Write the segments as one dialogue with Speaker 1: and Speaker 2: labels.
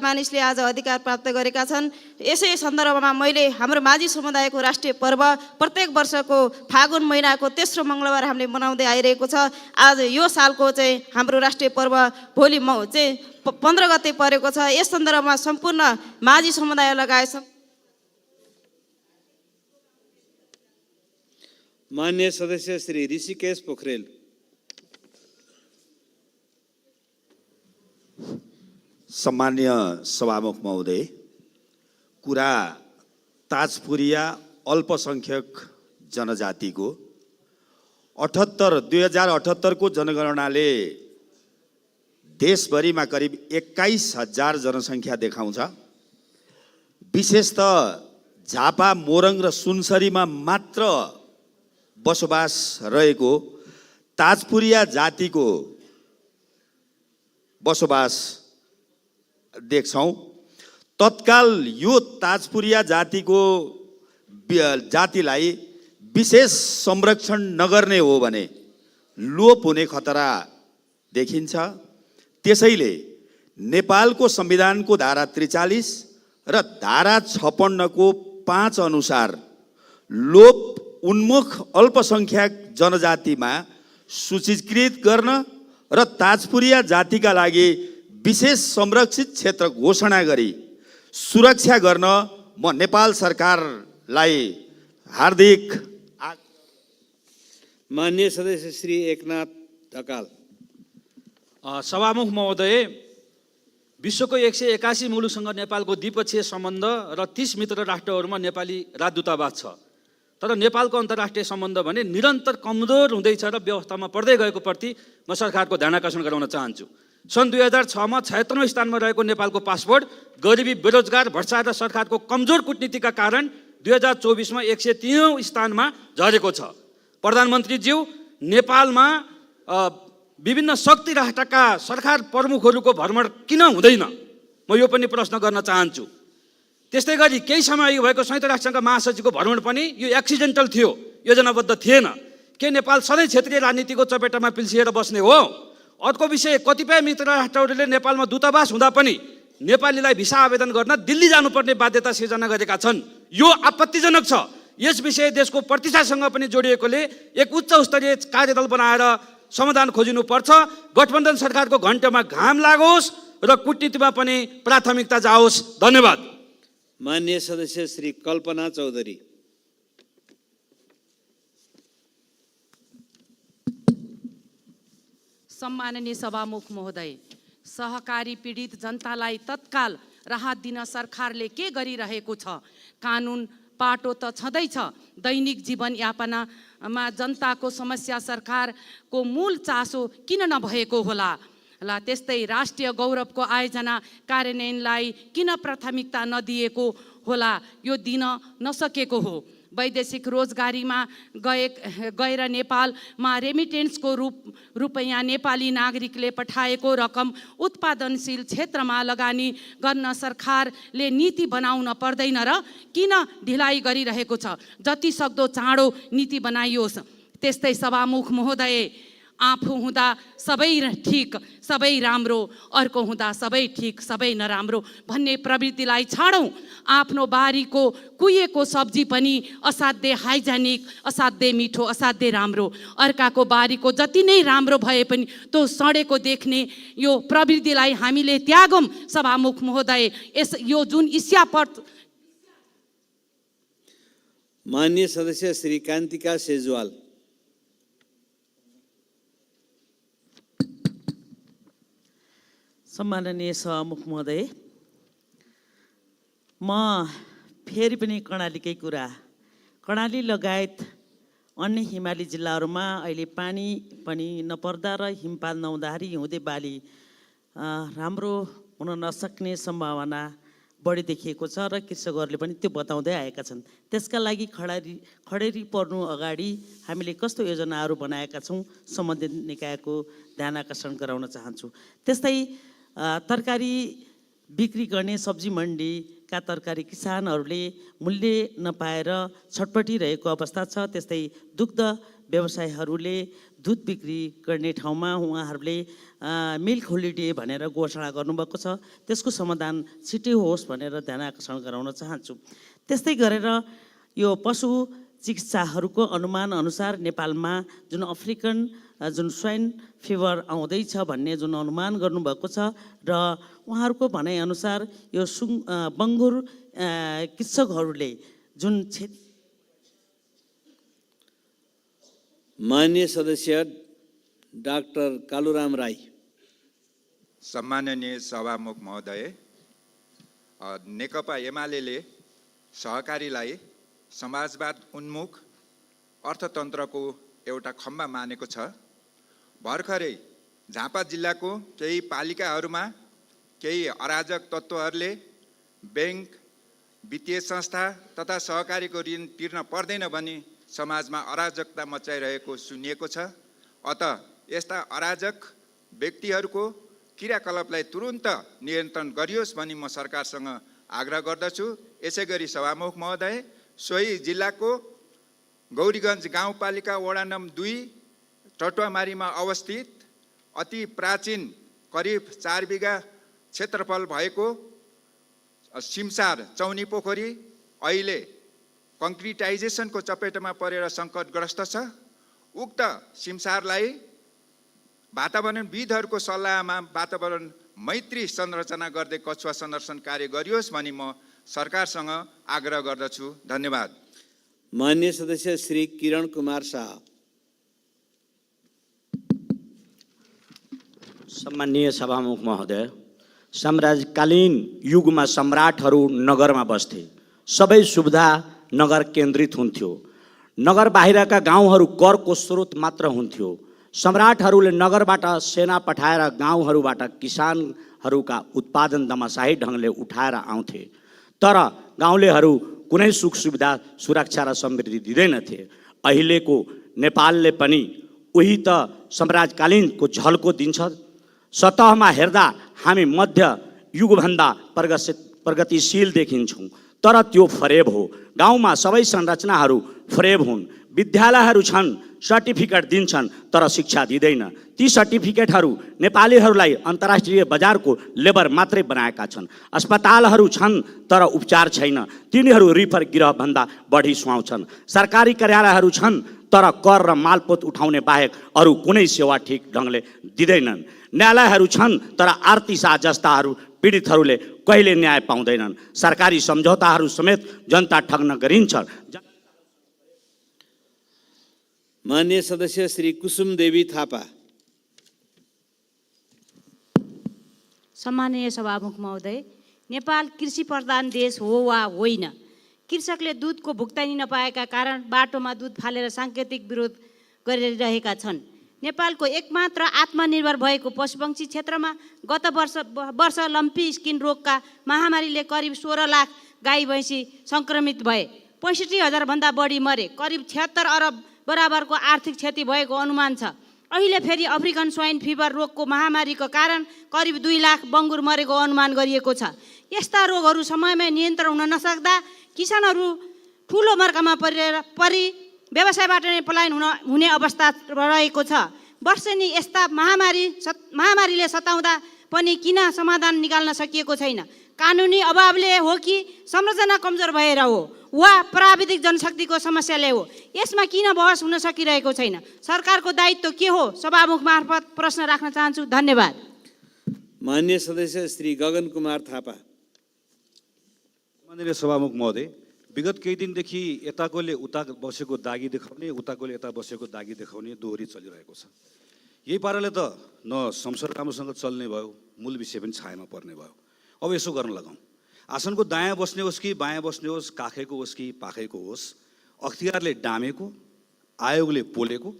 Speaker 1: मानिसले आज अधिकार प्राप्त गरेका छन्। यसै सन्दर्भमा मैले हाम्रो माझी समुदायको राष्ट्रिय पर्व प्रत्येक वर्षको फागुन महिनाको तेस्रो मङ्गलबार हामीले मनाउँदै आइरहेको छ। आज यो सालको चाहिँ हाम्रो राष्ट्रिय पर्व भोलि चाहिँ 15 गते परेको छ। यस सन्दर्भमा सम्पूर्ण माझी समुदाय लगायत
Speaker 2: मान्य सदस्य श्री ऋषिकेश पोखरेल।
Speaker 3: सम्मान्य सभामुख महोदय, कुरा ताजपुरिया अल्पसंख्यक जनजातिको 2078 को जनगणनाले देशभरिमा करिब 21,000 जनसङ्ख्या देखाउँछ। विशेषतः झापा, मोरङ र सुनसरीमा मात्र बसोबास रहेको ताजपुरिया जातिको बसोबास देख्छौँ। तत्काल यो ताजपुरिया जातिलाई विशेष संरक्षण नगर्ने हो भने लोप हुने खतरा देखिन्छ। त्यसैले नेपालको संविधानको धारा 43 र धारा 56 को 5 अनुसार लोप उन्मुख अल्पसंख्यक जनजातिमा सूचीकृत गर्न र ताजपुरिया जातिका लागि विशेष संरक्षित क्षेत्र घोषणा गरी सुरक्षा गर्न म नेपाल सरकारलाई हार्दिक
Speaker 2: मान्य सदस्य श्री एकनाथ ढकाल।
Speaker 4: सभामुख महोदय, विश्वको 181 मुलुकसँग नेपालको द्विपक्षीय सम्बन्ध र 30 मित्र राष्ट्रहरूमा नेपाली राजदूतावास छ। तर नेपालको अन्तर्राष्ट्रिय सम्बन्ध भने निरन्तर कमजोर हुँदैछ र व्यवस्थामा पर्दै गएको प्रति म सरकारको ध्यान आकर्षण गराउन चाहन्छु। सन् 2006 मा 76औं स्थानमा रहेको नेपालको पासपोर्ट गरिबी, बेरोजगार, भ्रष्टाचार र सरकारको कमजोर कूटनीतिका कारण 2024 मा 103औं स्थानमा झरेको छ। प्रधानमन्त्रीज्यू, नेपालमा विभिन्न शक्ति राष्ट्रका सरकार प्रमुखहरूको भ्रमण किन हुँदैन, म यो पनि प्रश्न गर्न चाहन्छु। त्यस्तै गरी केही समय अघि भएको संयुक्त राष्ट्रसङ्घका महासचिवको भ्रमण पनि यो एक्सिडेन्टल थियो, योजनाबद्ध थिएन। के नेपाल सधैँ क्षेत्रीय राजनीतिको चपेटामा पिल्सिएर बस्ने हो? अर्को विषय, कतिपय मित्र राष्ट्रहरूले नेपालमा दूतावास हुँदा पनि नेपालीलाई भिसा आवेदन गर्न दिल्ली जानुपर्ने बाध्यता सिर्जना गरेका छन्। यो आपत्तिजनक छ। यस विषय देशको प्रतिष्ठासँग पनि जोडिएकोले एक उच्च स्तरीय कार्यदल बनाएर समाधान खोजिनुपर्छ। गठबन्धन सरकारको घण्टामा घाम लागोस् र कूटनीतिमा पनि प्राथमिकता जाओस्। धन्यवाद।
Speaker 2: मान्य सदस्य श्री कल्पना चौधरी।
Speaker 5: सम्माननीय सभामुख महोदय, सहकारी पीडित जनतालाई तत्काल राहत दिन सरकारले के गरिरहेको छ? कानुन पाटो त छँदैछ। दैनिक जीवनयापनमा जनताको समस्या सरकारको मूल चासो किन नभएको होला? त्यस्तै राष्ट्रिय गौरवको आयोजना कार्यान्वयनलाई किन प्राथमिकता नदिएको होला? यो दिन नसकेको हो। वैदेशिक रोजगारीमा गएर नेपालमा रेमिटेन्सको रुपैयाँ नेपाली नागरिकले पठाएको रकम उत्पादनशील क्षेत्रमा लगानी गर्न सरकारले नीति बनाउन पर्दैन र किन ढिलाइ गरिरहेको छ? जति सक्दो चाँडो नीति बनाइयोस्। त्यस्तै सभामुख महोदय, आफू हुँदा सबै ठिक सबै राम्रो, अर्को हुँदा सबै ठिक सबै नराम्रो भन्ने प्रवृत्तिलाई छाडौँ। आफ्नो बारीको कुहिएको सब्जी पनि असाध्यै हाइजेनिक, असाध्यै मिठो, असाध्यै राम्रो। अर्काको बारीको जति नै राम्रो भए पनि त्यो सडेको देख्ने यो प्रवृत्तिलाई हामीले त्यागौँ। सभामुख महोदय, यो जुन ईर्ष्यापट।
Speaker 2: मान्य सदस्य श्री कान्तिका सेजवाल।
Speaker 6: सम्माननीय सभामुख महोदय, म फेरि पनि कर्णालीकै कुरा, कर्णाली लगायत अन्य हिमाली जिल्लाहरूमा अहिले पानी पनि नपर्दा र हिमपात नहुँदाखेरि हिउँदे बाली राम्रो हुन नसक्ने सम्भावना बढी देखिएको छ र कृषकहरूले पनि त्यो बताउँदै आएका छन्। त्यसका लागि खडेरी पर्नु अगाडि हामीले कस्तो योजनाहरू बनाएका छौँ, सम्बन्धित निकायको ध्यान आकर्षण गराउन चाहन्छु। त्यस्तै तरकारी बिक्री गर्ने सब्जी मण्डीका तरकारी किसानहरूले मूल्य नपाएर छटपटिरहेको अवस्था छ। त्यस्तै दुग्ध व्यवसायीहरूले दुध बिक्री गर्ने ठाउँमा उहाँहरूले मिल्क होलिडे भनेर घोषणा गर्नुभएको छ। त्यसको समाधान छिटै होस् भनेर ध्यान आकर्षण गराउन चाहन्छु। त्यस्तै गरेर यो पशु चिकित्साहरूको अनुमान अनुसार नेपालमा जुन अफ्रिकन जुन स्वाइन फिभर आउँदैछ भन्ने जुन अनुमान गर्नुभएको छ र उहाँहरूको भनाइअनुसार यो बङ्गुर कृषकहरूले जुन
Speaker 2: मान्य सदस्य डाक्टर कालुराम राई।
Speaker 7: सम्माननीय सभामुख महोदय, नेकपा एमाले सहकारीलाई समाजवाद उन्मुख अर्थतन्त्रको एउटा खम्बा मानेको छ। भर्खरै झापा जिल्लाको केही पालिकाहरूमा केही अराजक तत्त्वहरूले ब्याङ्क, वित्तीय संस्था तथा सहकारीको ऋण तिर्न पर्दैन भनी समाजमा अराजकता मचाइरहेको सुनिएको छ। अत यस्ता अराजक व्यक्तिहरूको क्रियाकलापलाई तुरुन्त नियन्त्रण गरियोस् भनी म सरकारसँग आग्रह गर्दछु। यसै गरी सभामुख महोदय, सोही जिल्लाको गौरीगञ्ज गाउँपालिका वडा नम्बर 2 टटुवामारीमा अवस्थित अति प्राचीन करिब 4 बिघा क्षेत्रफल भएको सिमसार चौनी पोखरी अहिले कङ्क्रिटाइजेसनको चपेटमा परेर सङ्कटग्रस्त छ। उक्त सिमसारलाई वातावरणविदहरूको सल्लाहमा वातावरण मैत्री संरचना गर्दै कछुवा संरक्षण कार्य गरियोस् भनी म सरकारसँग आग्रह गर्दछु। धन्यवाद।
Speaker 2: मान्य सदस्य श्री किरण कुमार शाह।
Speaker 8: सम्माननीय सभामुख महोदय, साम्राज्यकालीन युगमा सम्राटहरू नगरमा बस्थे। सबै सुविधा नगर केन्द्रित हुन्थ्यो। नगर बाहिरका गाउँहरू करको स्रोत मात्र हुन्थ्यो। सम्राटहरूले नगरबाट सेना पठाएर गाउँहरूबाट किसानहरूका उत्पादन दमाशाही ढङ्गले उठाएर आउँथे। तर गाउँलेहरू कुनै सुख सुविधा, सुरक्षा र समृद्धि दिँदैनथे। अहिलेको नेपालले पनि उही त साम्राज्यकालीनको झल्को दिन्छ। सतहमा हेर्दा हामी मध्य युगभन्दा प्रगतिशील देखिन्छौँ, तर त्यो फरेब हो। गाउँमा सबै संरचनाहरू फरेब हुन्। विद्यालयहरू छन्, सर्टिफिकेट दिन्छन्, तर शिक्षा दिँदैन। ती सर्टिफिकेटहरू नेपालीहरूलाई अन्तर्राष्ट्रिय बजारको लेबर मात्रै बनाएका छन्। अस्पतालहरू छन्, तर उपचार छैन। तिनीहरू रिफर गिरहभन्दा बढी सुहाउँछन्। सरकारी कार्यालयहरू छन्, तर कर र मालपोत उठाउने बाहेक अरू कुनै सेवा ठिक ढङ्गले दिँदैनन्। न्यायालयहरू छन्, तर आरती शाह जस्ताहरू पीडितहरूले कहिले न्याय पाउँदैनन्। सरकारी सम्झौताहरू समेत जनता ठग्न गरिन्छ।
Speaker 2: मान्य सदस्य श्री कुसुम देवी थापा।
Speaker 9: सम्माननीय सभामुख महोदय, नेपाल कृषि प्रधान देश हो वा होइन? कृषकले दुधको भुक्तानी नपाएका कारण बाटोमा दुध फालेर साङ्केतिक विरोध गरिरहेका छन्। नेपालको एकमात्र आत्मनिर्भर भएको पशुपक्षी क्षेत्रमा गत वर्ष लम्पी स्किन रोगका महामारीले करिब 16 लाख गाई भैँसी सङ्क्रमित भए। 65,000 भन्दा बढी मरे। करिब 76 अरब बराबरको आर्थिक क्षति भएको अनुमान छ। अहिले फेरि अफ्रिकन स्वाइन फिभर रोगको महामारीको कारण करिब 2 लाख बङ्गुर मरेको अनुमान गरिएको छ। यस्ता रोगहरू समयमै नियन्त्रण हुन नसक्दा किसानहरू ठुलो मर्कामा परि व्यवसायबाट नै पलायन हुने अवस्था रहेको छ। वर्षेनी यस्ता महामारीले सताउँदा पनि किन समाधान निकाल्न सकिएको छैन? कानुनी अभावले हो कि संरचना कमजोर भएर हो वा प्राविधिक जनशक्तिको समस्याले हो? यसमा किन बहस हुन सकिरहेको छैन? सरकारको दायित्व के हो? सभामुख मार्फत प्रश्न राख्न चाहन्छु। धन्यवाद।
Speaker 2: मान्य सदस्य श्री गगन कुमार थापा।
Speaker 4: माननीय सभामुख महोदय, विगत केही दिनदेखि यताकोले उता बसेको दागी देखाउने, उताकोले यता बसेको दागी देखाउने दोहोरी चलिरहेको छ। यही पाराले त न संसद राम्रोसँग चल्ने भयो, मूल विषय पनि छायामा पर्ने भयो। अब यसो गर्न लगाउँ। आसनको दायाँ बस्ने होस् कि बायाँ बस्ने होस्, काखैको होस् कि पाखैको होस्, अख्तियारले डामेको, आयोगले पोलेको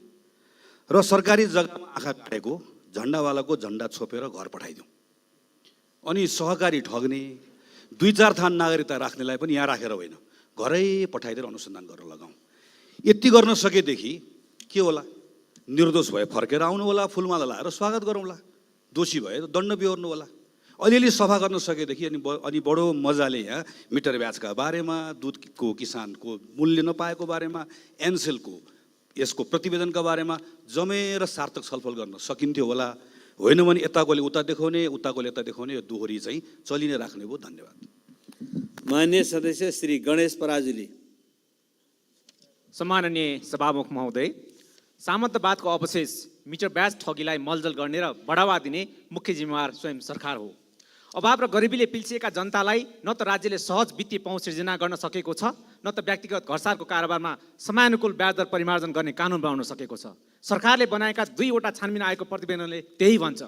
Speaker 4: र सरकारी जग्गामा आँखा काटेको झन्डावालाको झन्डा छोपेर घर पठाइदिउँ। अनि सहकारी ठग्ने, 2-4 थान नागरिकता राख्नेलाई पनि यहाँ राखेर होइन, घरै पठाइदिएर अनुसन्धान गर्न लगाउँ। यति गर्न सकेदेखि के होला? निर्दोष भए फर्केर आउनु होला, फुलमाला लाएर स्वागत गरौँला। दोषी भए दण्ड बिहोर्नु होला। अलिअलि सफा गर्न सकेदेखि अनि बडो मजाले यहाँ मिटर ब्याजका बारेमा, दुधको किसानको मूल्य नपाएको बारेमा, एनसेलको यसको प्रतिवेदनका बारेमा जमेर सार्थक छलफल गर्न सकिन्थ्यो होला। होइन भने यताकोले उता देखाउने, उताकोले यता देखाउने, यो दोहोरी चाहिँ चलि नै राख्ने भयो। धन्यवाद।
Speaker 2: मान्य सदस्य श्री गणेश पराजुली।
Speaker 10: सम्माननीय सभामुख महोदय, सामन्तवादको अवशेष मिटर ब्याज ठगीलाई मलजल गर्ने र बढावा दिने मुख्य जिम्मेवार स्वयं सरकार हो। अभाव र गरिबीले पिल्सिएका जनतालाई न त राज्यले सहज वित्तीय पहुँच सृजना गर्न सकेको छ, न त व्यक्तिगत घरसारको कारोबारमा समयानुकूल ब्याज दर परिमार्जन गर्ने कानुन बनाउन सकेको छ। सरकारले बनाएका 2वटा छानबिन आयोगको प्रतिवेदनले त्यही भन्छ।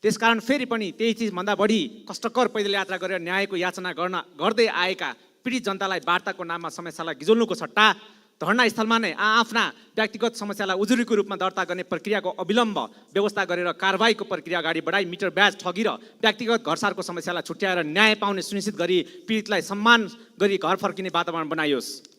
Speaker 10: त्यसकारण फेरि पनि त्यही चिजभन्दा बढी कष्टकर पैदल यात्रा गरेर न्यायको याचना गर्दै आएका पीडित जनतालाई वार्ताको नाममा समस्यालाई गिजोल्नुको सट्टा धरना स्थलमा नै आफ्ना व्यक्तिगत समस्यालाई उजुरीको रूपमा दर्ता गर्ने प्रक्रियाको अविलम्ब व्यवस्था गरेर कारबाहीको प्रक्रिया अगाडि बढाई मिटर ब्याज ठगी र व्यक्तिगत घरसारको समस्यालाई छुट्याएर न्याय पाउने सुनिश्चित गरी पीडितलाई सम्मान गरी घर फर्किने वातावरण बनाइयोस्।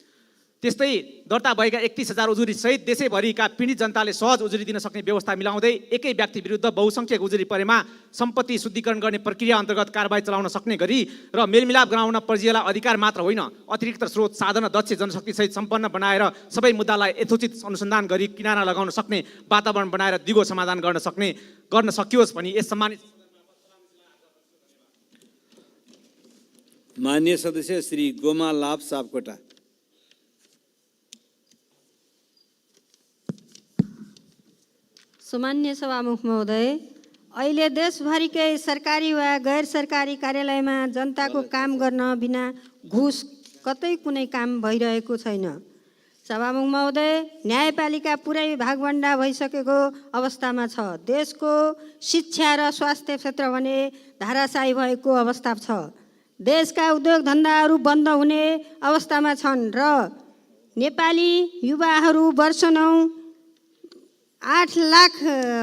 Speaker 10: त्यस्तै दर्ता भएका 31,000 उजुरी सहित देशैभरिका पीडित जनताले सहज उजुरी दिन सक्ने व्यवस्था मिलाउँदै एकै व्यक्ति विरुद्ध बहुसङ्ख्यक उजुरी परेमा सम्पत्ति शुद्धिकरण गर्ने प्रक्रिया अन्तर्गत कारबाही चलाउन सक्ने गरी र मेलमिलाप गराउन परिजीलाई अधिकार मात्र होइन, अतिरिक्त स्रोत साधन दक्ष जनशक्ति सहित सम्पन्न बनाएर सबै मुद्दालाई यथोचित अनुसन्धान गरी किनारा लगाउन सक्ने वातावरण बनाएर दिगो समाधान गर्न सकियोस् भनी यस सम्मानित
Speaker 2: मान्य सदस्य श्री गोमा लाभ सापकोटा।
Speaker 11: सम्मान्य सभामुख महोदय, अहिले देशभरिकै सरकारी वा गैर सरकारी कार्यालयमा जनताको काम गर्न बिना घुस कतै कुनै काम भइरहेको छैन। सभामुख महोदय, न्यायपालिका पुरै भागभण्डा भइसकेको अवस्थामा छ। देशको शिक्षा र स्वास्थ्य क्षेत्र भने धाराशायी भएको अवस्था छ। देशका उद्योग धन्दाहरू बन्द हुने अवस्थामा छन् र नेपाली युवाहरू वर्ष 8 लाख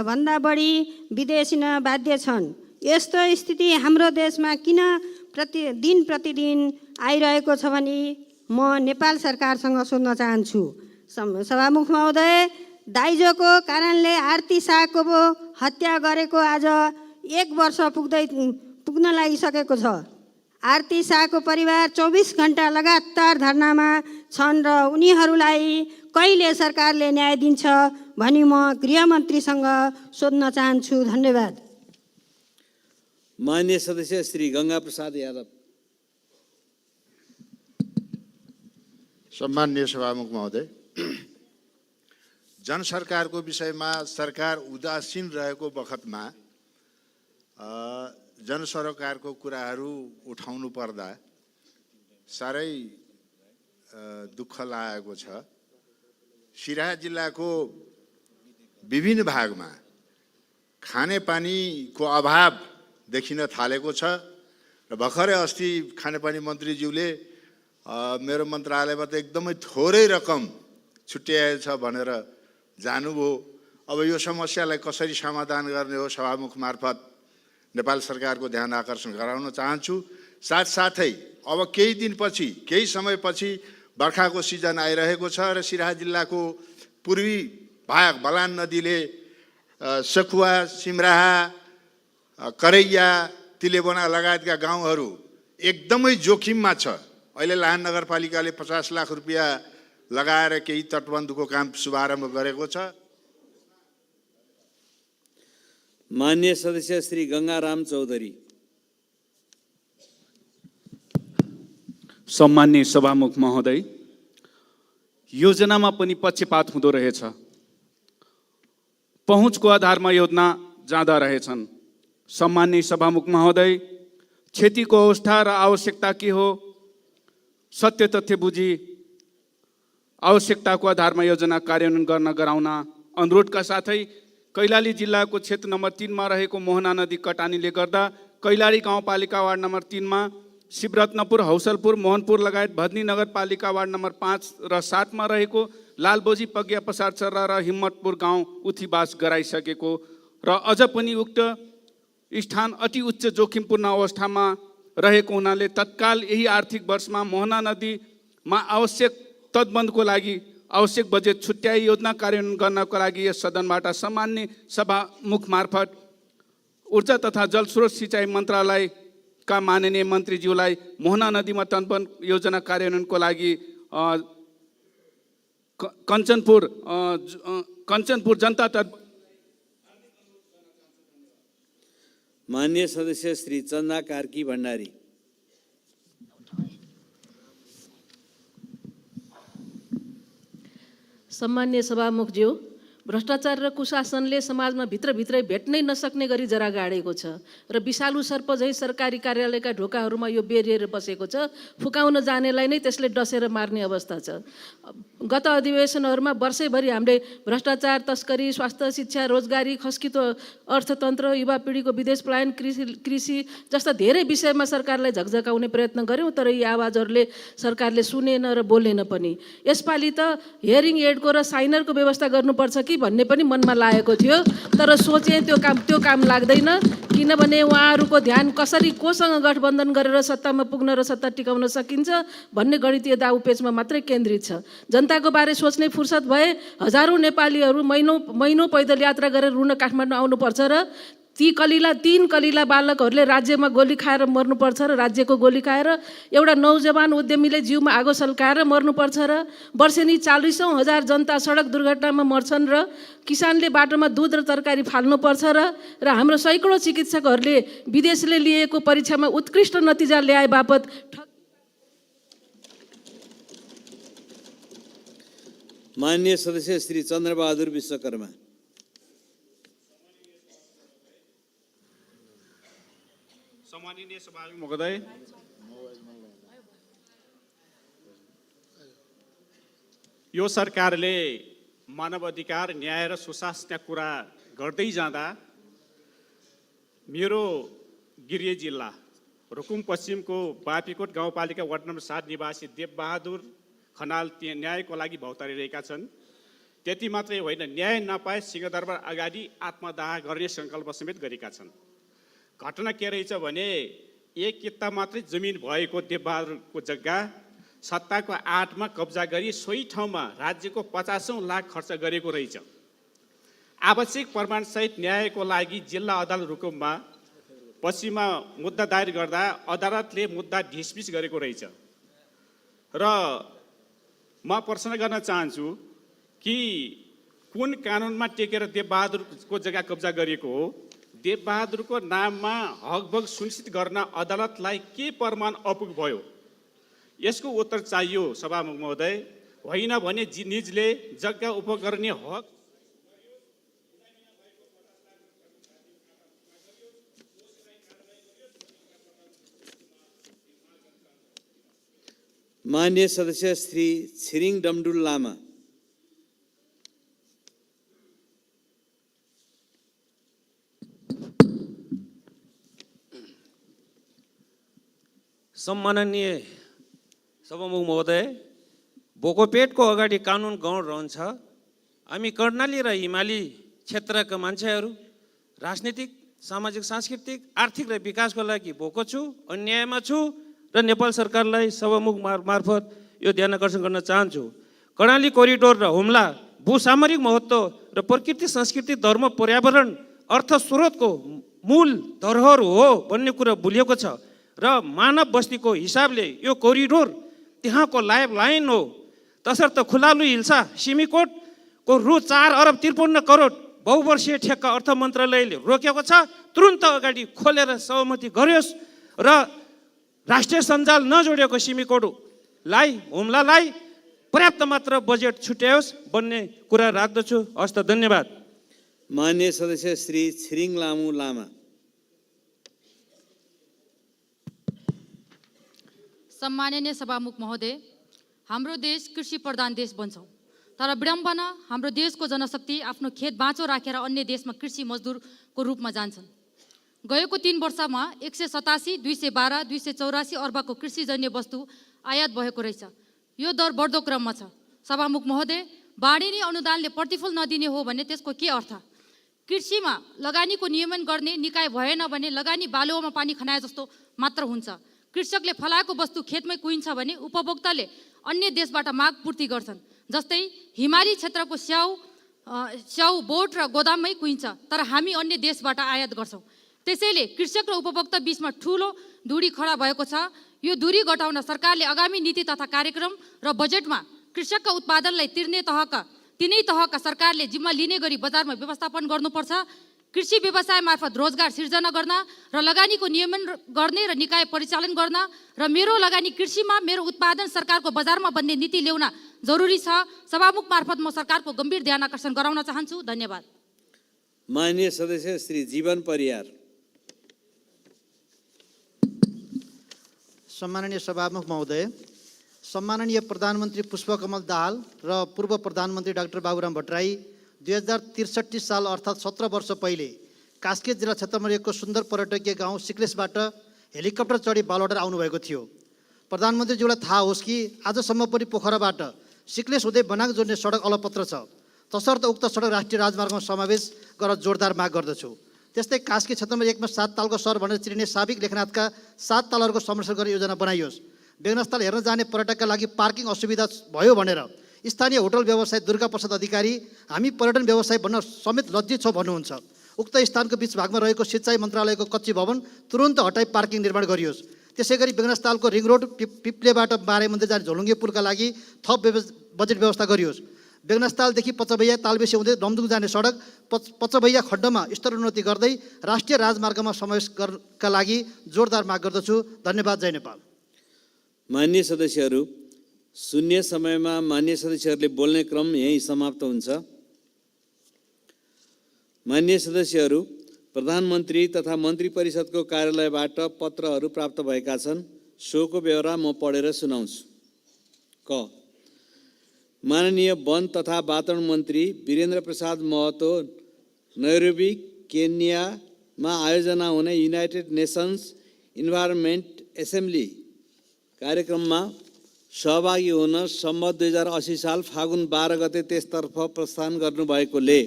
Speaker 11: भन्दा बढी विदेशिन बाध्य छन्। यस्तो स्थिति हाम्रो देशमा किन दिन प्रतिदिन आइरहेको छ भनी म नेपाल सरकारसँग सोध्न चाहन्छु। सभामुख महोदय, दाइजोको कारणले आरती शाहको हत्या गरेको आज 1 वर्ष पुग्न लागिसकेको छ। आरती शाहको परिवार 24 घण्टा लगातार धरनामा छन् र उनीहरूलाई कहिले सरकारले न्याय दिन्छ भनी म गृहमन्त्रीसँग सोध्न चाहन्छु। धन्यवाद।
Speaker 2: मान्य सदस्य श्री गंगा प्रसाद यादव।
Speaker 12: सम्माननीय सभामुख महोदय, जनसरकारको विषयमा सरकार उदासीन रहेको बखतमा जनसरोकारको कुराहरू उठाउनु पर्दा साह्रै दुःख लागेको छ। सिराहा जिल्लाको विभिन्न भागमा खानेपानीको अभाव देखिन थालेको छ र भर्खरै अस्ति खानेपानी मन्त्रीज्यूले मेरो मन्त्रालयमा त एकदमै थोरै रकम छुट्याएछ भनेर जानुभयो। अब यो समस्यालाई कसरी समाधान गर्ने हो, सभामुख मार्फत नेपाल सरकारको ध्यान आकर्षण गराउन चाहन्छु। साथसाथै अब केही दिनपछि, केही समयपछि बर्खाको सिजन आइरहेको छ र सिराहा जिल्लाको पूर्वी भाग बलान नदीले सखुवा, सिमराहा, करैया, तिलेबोना लगायतका गाउँहरू एकदमै जोखिममा छ। अहिले लाहान नगरपालिकाले 50 लाख रुपियाँ लगाएर केही तटबन्धको काम शुभारम्भ गरेको छ।
Speaker 2: मान्य सदस्य श्री गंगाराम चौधरी।
Speaker 13: सम्मान्य सभामुख महोदय, योजनामा पनि पक्षपात हुँदो रहेछ। पहुँचको आधारमा योजना जाँदा रहेछन्। सम्मान्य सभामुख महोदय, क्षतिको अवस्था र आवश्यकता के हो सत्य तथ्य बुझी आवश्यकताको आधारमा योजना कार्यान्वयन गर्न गराउन अनुरोधका साथै कैलाली जिल्लाको क्षेत्र नम्बर 3 मा रहेको मोहना नदी कटानीले गर्दा कैलाली गाउँपालिका वार्ड नम्बर 3 मा शिवरत्नपुर, हौसलपुर, मोहनपुर लगायत भदनी नगरपालिका वार्ड नम्बर 5 र 7 मा रहेको लालबोजी, पग्या, पसार चर्रा र हिम्मतपुर गाउँ उथिबास गराइसकेको र अझ पनि उक्त स्थान अति उच्च जोखिमपूर्ण अवस्थामा रहेको हुनाले तत्काल यही आर्थिक वर्षमा मोहना नदीमा आवश्यक तटबन्धको लागि आवश्यक बजेट छुट्याई योजना कार्यान्वयन गर्नको लागि यस सदनबाट सम्मान्य सभामुख मार्फत ऊर्जा तथा जलस्रोत सिँचाइ मन्त्रालयका माननीय मन्त्रीज्यूलाई मोहना नदीमा तटबन्ध योजना कार्यान्वयनको लागि कञ्चनपुर जनता तर्फ
Speaker 2: मान्य सदस्य श्री चन्दा कार्की भण्डारी।
Speaker 14: सम्मान्य सभामुखज्यू, भ्रष्टाचार र कुशासनले समाजमा भित्रभित्रै भेट्नै नसक्ने गरी जरा गाडेको छ र विषालु सर्प झैँ सरकारी कार्यालयका ढोकाहरूमा यो बेरिएर बसेको छ। फुकाउन जानेलाई नै त्यसले डसेर मार्ने अवस्था छ। गत अधिवेशनहरूमा वर्षैभरि हामीले भ्रष्टाचार, तस्करी, स्वास्थ्य, शिक्षा, रोजगारी, खस्कितो अर्थतन्त्र, युवा पिँढीको विदेश पलायन, कृषि जस्ता धेरै विषयमा सरकारलाई झकझकाउने प्रयत्न गऱ्यौँ, तर यी आवाजहरूले सरकारले सुनेन र बोलेन पनि। यसपालि त हियरिङ एडको र साइनरको व्यवस्था गर्नुपर्छ कि भन्ने पनि मनमा लागेको थियो, तर सोचेँ त्यो काम लाग्दैन, किनभने उहाँहरूको ध्यान कसरी कोसँग गठबन्धन गरेर सत्तामा पुग्न र सत्ता टिकाउन सकिन्छ भन्ने गणितीय दाउपेचमा मात्रै केन्द्रित छ। जनताको बारे सोच्ने फुर्सद भए हजारौँ नेपालीहरू महिनौँ पैदल यात्रा गरेर रुन काठमाडौँ आउनुपर्छ र तीन कलिला बालकहरूले राज्यमा गोली खाएर मर्नुपर्छ र राज्यको गोली खाएर एउटा नौजवान उद्यमीले जिउमा आगो सल्काएर मर्नुपर्छ र वर्षेनी 40औं हजार जनता सडक दुर्घटनामा मर्छन् र किसानले बाटोमा दुध र तरकारी फाल्नुपर्छ र हाम्रो सैकडौँ चिकित्सकहरूले विदेशले लिएको परीक्षामा उत्कृष्ट नतिजा ल्याए बापत
Speaker 2: मान्य सदस्य श्री चन्द्रबहादुर विश्वकर्मा।
Speaker 13: सम्माननीय सभामुख महोदय, यो सरकारले मानव अधिकार, न्याय र सुशासनका कुरा गर्दै जाँदा मेरो गृह जिल्ला रुकुम पश्चिमको बापीकोट गाउँपालिका वार्ड नम्बर 7 निवासी देवबहादुर खनाल न्यायको लागि भौतारिरहेका छन्। त्यति मात्रै होइन, न्याय नपाए सिंहदरबार अगाडि आत्मदाह गर्ने सङ्कल्प समेत गरेका छन्। घटना के रहेछ भने एक किता मात्रै जमिन भएको देवबहादुरको जग्गा सत्ताको आठमा कब्जा गरी सोही ठाउँमा राज्यको 50औं लाख खर्च गरेको रहेछ। आवश्यक प्रमाणसहित न्यायको लागि जिल्ला अदालत रुकुममा पश्चिममा मुद्दा दायर गर्दा अदालतले मुद्दा डिसमिस गरेको रहेछ। र म प्रश्न गर्न चाहन्छु कि कुन कानुनमा टेकेर देवबहादुरको जग्गा कब्जा गरिएको हो? देवबहादुरको नाममा हकभग सुनिश्चित गर्न अदालतलाई के प्रमाण अपुग भयो? यसको उत्तर चाहियो सभामुख महोदय। होइन भने निजले जग्गा उपभोग गर्ने हक
Speaker 2: मान्य सदस्य श्री छिरिङ डमडुल लामा।
Speaker 15: सम्माननीय सभामुख महोदय, बोकोपेटको अगाडि कानुन गौण रहन्छ। हामी कर्णाली र हिमाली क्षेत्रका मान्छेहरू राजनीतिक, सामाजिक, सांस्कृतिक, आर्थिक र विकासको लागि भोको छु, अन्यायमा छु र नेपाल सरकारलाई सभामुख मार्फत यो ध्यान आकर्षण गर्न चाहन्छु। कर्णाली कोरिडोर र हुम्ला भूसामरिक महत्त्व र प्रकृति, संस्कृति, धर्म, पर्यावरण, अर्थ स्रोतको मूल धरोहर हो भन्ने कुरा भुलिएको छ र मानव बस्तीको हिसाबले यो कोरिडोर त्यहाँको लाइफ लाइन हो। तसर्थ खुलालु हिल्सा सिमीकोटको रु 4 अरब 53 करोड बहुवर्षीय ठेक्का अर्थ मन्त्रालयले रोकेको छ। तुरुन्त अगाडि खोलेर सहमति गरियोस् र राष्ट्रिय सञ्जाल नजोडिएको सिमीकोटलाई, हुम्लालाई पर्याप्त मात्र बजेट छुट्यायोस् भन्ने कुरा राख्दछु। हस्त, धन्यवाद।
Speaker 2: मान्य सदस्य श्री छिरिङ लामु लामा।
Speaker 16: सम्माननीय सभामुख महोदय, हाम्रो देश कृषि प्रधान देश बन्छौँ, तर विडम्बना हाम्रो देशको जनशक्ति आफ्नो खेत बाँचो राखेर अन्य देशमा कृषि मजदुरको रूपमा जान्छन्। गएको 3 वर्षमा 187, 212, 284 अर्बको कृषिजन्य वस्तु आयात भएको रहेछ। यो दर बढ्दो क्रममा छ। सभामुख महोदय, बाढी अनुदानले प्रतिफल नदिने हो भने त्यसको के अर्थ? कृषिमा लगानीको नियमन गर्ने निकाय भएन भने लगानी बालुवामा पानी खनाए जस्तो मात्र हुन्छ। कृषकले फलाएको वस्तु खेतमै कुहिन्छ भने उपभोक्ताले अन्य देशबाट माग पूर्ति गर्छन्। जस्तै हिमाली क्षेत्रको स्याउ बोट र गोदाममै कुहिन्छ, तर हामी अन्य देशबाट आयात गर्छौँ। त्यसैले कृषक र उपभोक्ता बीचमा ठुलो दूरी खडा भएको छ। यो दूरी घटाउन सरकारले आगामी नीति तथा कार्यक्रम र बजेटमा कृषकका उत्पादनलाई तिनै तहका सरकारले जिम्मा लिने गरी बजारमा व्यवस्थापन गर्नुपर्छ। कृषि व्यवसाय मार्फत रोजगार सिर्जना गर्न र लगानीको नियमन गर्ने र निकाय परिचालन गर्न र मेरो लगानी कृषिमा मेरो उत्पादन सरकारको बजारमा बन्ने नीति ल्याउन जरुरी छ। सभामुख मार्फत म सरकारको गम्भीर ध्यान आकर्षण गराउन चाहन्छु। धन्यवाद।
Speaker 2: माननीय सदस्य श्री जीवन परियार।
Speaker 17: सम्माननीय सभामुख महोदय, सम्माननीय प्रधानमन्त्री पुष्पकमल दाहाल र पूर्व प्रधानमन्त्री डाक्टर बाबुराम भट्टराई 2063 साल अर्थात् 17 वर्ष पहिले कास्की जिल्ला क्षेत्र नम्बर 1 को सुन्दर पर्यटकीय गाउँ सिक्लेसबाट हेलिकप्टर चढी बालवाटार आउनुभएको थियो। प्रधानमन्त्रीज्यूलाई थाहा होस् कि आजसम्म पनि पोखराबाट सिक्लेस हुँदै बनाङ जोड्ने सडक अलपत्र छ। तसर्थ उक्त सडक राष्ट्रिय राजमार्गमा समावेश गरेर जोरदार माग गर्दछु। त्यस्तै कास्की क्षेत्र नम्बर 1 मा 7 तालको सहर भनेर चिनिने साबिक लेखनाथका 7 तालहरूको संरक्षण गर्ने योजना बनाइयोस्। बेगनास्थल हेर्न जाने पर्यटकका लागि पार्किङ असुविधा भयो भनेर स्थानीय होटल व्यवसायी दुर्गा प्रसाद अधिकारी हामी पर्यटन व्यवसाय भन्न समेत लज्जित छौँ भन्नुहुन्छ। उक्त स्थानको बीच भागमा रहेको सिँचाइ मन्त्रालयको कच्ची भवन तुरुन्त हटाई पार्किङ निर्माण गरियोस्। त्यसै गरी बेगनास्थलको रिङ रोड पिप्लेबाट बारे मन्दिर जाने झोलुङ्गे पुलका लागि थप बजेट व्यवस्था गरियोस्। बेगनास्थलदेखि पचभैया तालबेसी हुँदै रमदुङ जाने सडक पचभैया खण्डमा स्तरोन्नति गर्दै राष्ट्रिय राजमार्गमा समावेश गर्नका लागि जोरदार माग गर्दछु। धन्यवाद। जय नेपाल।
Speaker 2: मान्य सदस्यहरू, शून्य समयमा मान्य सदस्यहरूले बोल्ने क्रम यही समाप्त हुन्छ। मान्य सदस्यहरू, प्रधानमन्त्री तथा मन्त्री परिषदको कार्यालयबाट पत्रहरू प्राप्त भएका छन्। सोको ब्यौरा म पढेर सुनाउँछु। क, माननीय वन तथा वातावरण मन्त्री वीरेन्द्र प्रसाद महतो नैरोबी केन्यामा आयोजना हुने युनाइटेड नेसन्स इन्भाइरोन्मेन्ट एसेम्ब्ली कार्यक्रममा सहभागी हुन सम्मत 2080 साल फागुन 12 गते त्यसतर्फ प्रस्थान गर्नुभएकोले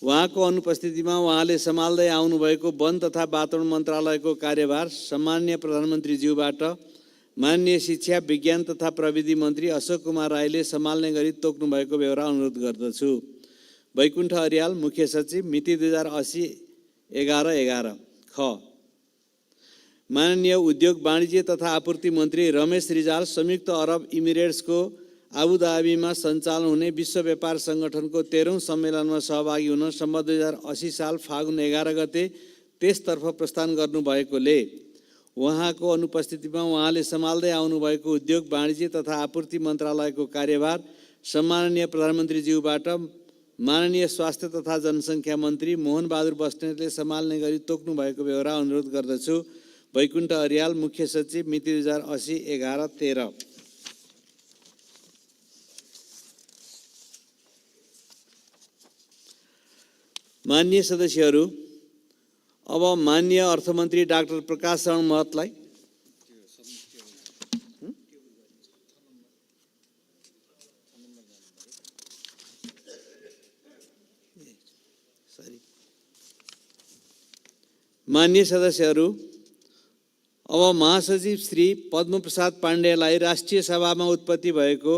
Speaker 2: उहाँको अनुपस्थितिमा उहाँले सम्हाल्दै आउनुभएको वन तथा वातावरण मन्त्रालयको कार्यभार सम्माननीय प्रधानमन्त्रीज्यूबाट माननीय शिक्षा विज्ञान तथा प्रविधि मन्त्री अशोक कुमार राईले सम्हाल्ने गरी तोक्नु भएको बेहोरा अनुरोध गर्दछु। वैकुण्ठ अर्याल, मुख्य सचिव, मिति 2080 11/11। ख, माननीय उद्योग वाणिज्य तथा आपूर्ति मन्त्री रमेश रिजाल संयुक्त अरब इमिरेट्सको आबुधाबीमा सञ्चालन हुने विश्व व्यापार सङ्गठनको 13औं सम्मेलनमा सहभागी हुन सम्मत 2080 साल फागुन 11 गते त्यसतर्फ प्रस्थान गर्नुभएकोले उहाँको अनुपस्थितिमा उहाँले सम्हाल्दै आउनुभएको उद्योग वाणिज्य तथा आपूर्ति मन्त्रालयको कार्यभार सम्माननीय प्रधानमन्त्रीज्यूबाट माननीय स्वास्थ्य तथा जनसङ्ख्या मन्त्री मोहन बहादुर बस्नेतले सम्हाल्ने गरी तोक्नु भएको बेहोरा अनुरोध गर्दछु। वैकुण्ठ अर्याल, मुख्य सचिव, मिति 2080 11/13। मान्य सदस्यहरू, अब मान्य अर्थमन्त्री डाक्टर प्रकाश शरण महतलाई मान्य सदस्यहरू, अब महासचिव श्री पद्मप्रसाद पाण्डेलाई राष्ट्रिय सभामा उत्पत्ति भएको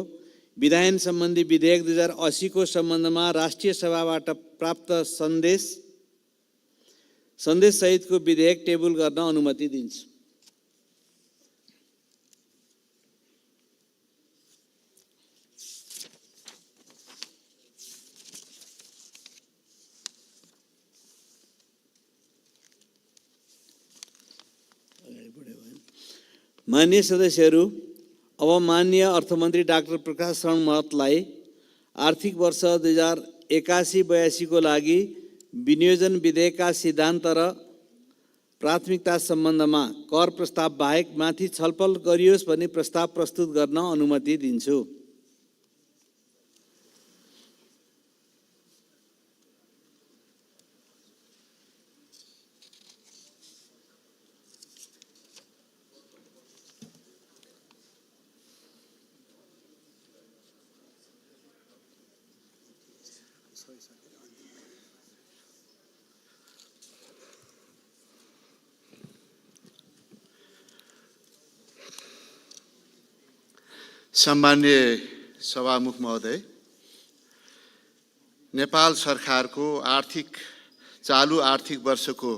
Speaker 2: विधायन सम्बन्धी विधेयक 2080 को सम्बन्धमा राष्ट्रिय सभाबाट प्राप्त सन्देश सहितको विधेयक टेबल गर्न अनुमति दिन्छु। मान्य सदस्यहरू, अब मान्य अर्थमन्त्री डाक्टर प्रकाश शरण महतलाई आर्थिक वर्ष 2081-82 को लागि विनियोजन विधेयकका सिद्धान्त र प्राथमिकता सम्बन्धमा कर प्रस्ताव बाहेक माथि छलफल गरियोस् भन्ने प्रस्ताव प्रस्तुत गर्न अनुमति दिन्छु।
Speaker 12: सम्मान्य सभामुख महोदय, नेपाल सरकारको चालु आर्थिक वर्षको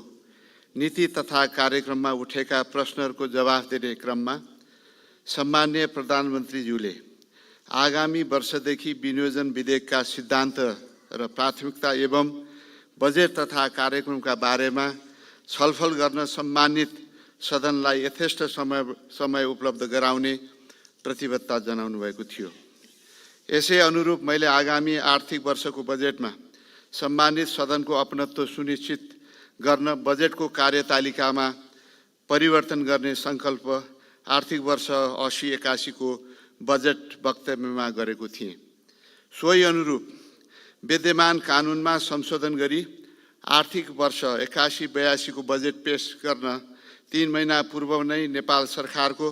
Speaker 12: नीति तथा कार्यक्रममा उठेका प्रश्नहरूको जवाफ दिने क्रममा सम्मान्य प्रधानमन्त्रीज्यूले आगामी वर्षदेखि विनियोजन विधेयकका सिद्धान्त र प्राथमिकता एवं बजेट तथा कार्यक्रमका बारेमा छलफल गर्न सम्मानित सदनलाई यथेष्ट समय उपलब्ध गराउने प्रतिबद्धता जनाउनु भएको थियो। यसै अनुरूप मैले आगामी आर्थिक वर्षको बजेटमा सम्मानित सदनको अपनत्व सुनिश्चित गर्न बजेटको कार्यतालिकामा परिवर्तन गर्ने सङ्कल्प आर्थिक वर्ष 80-81 को बजेट वक्तव्यमा गरेको थिएँ। सोही अनुरूप विद्यमान कानुनमा संशोधन गरी आर्थिक वर्ष 81-82 को बजेट पेश गर्न 3 महिना पूर्व नै नेपाल सरकारको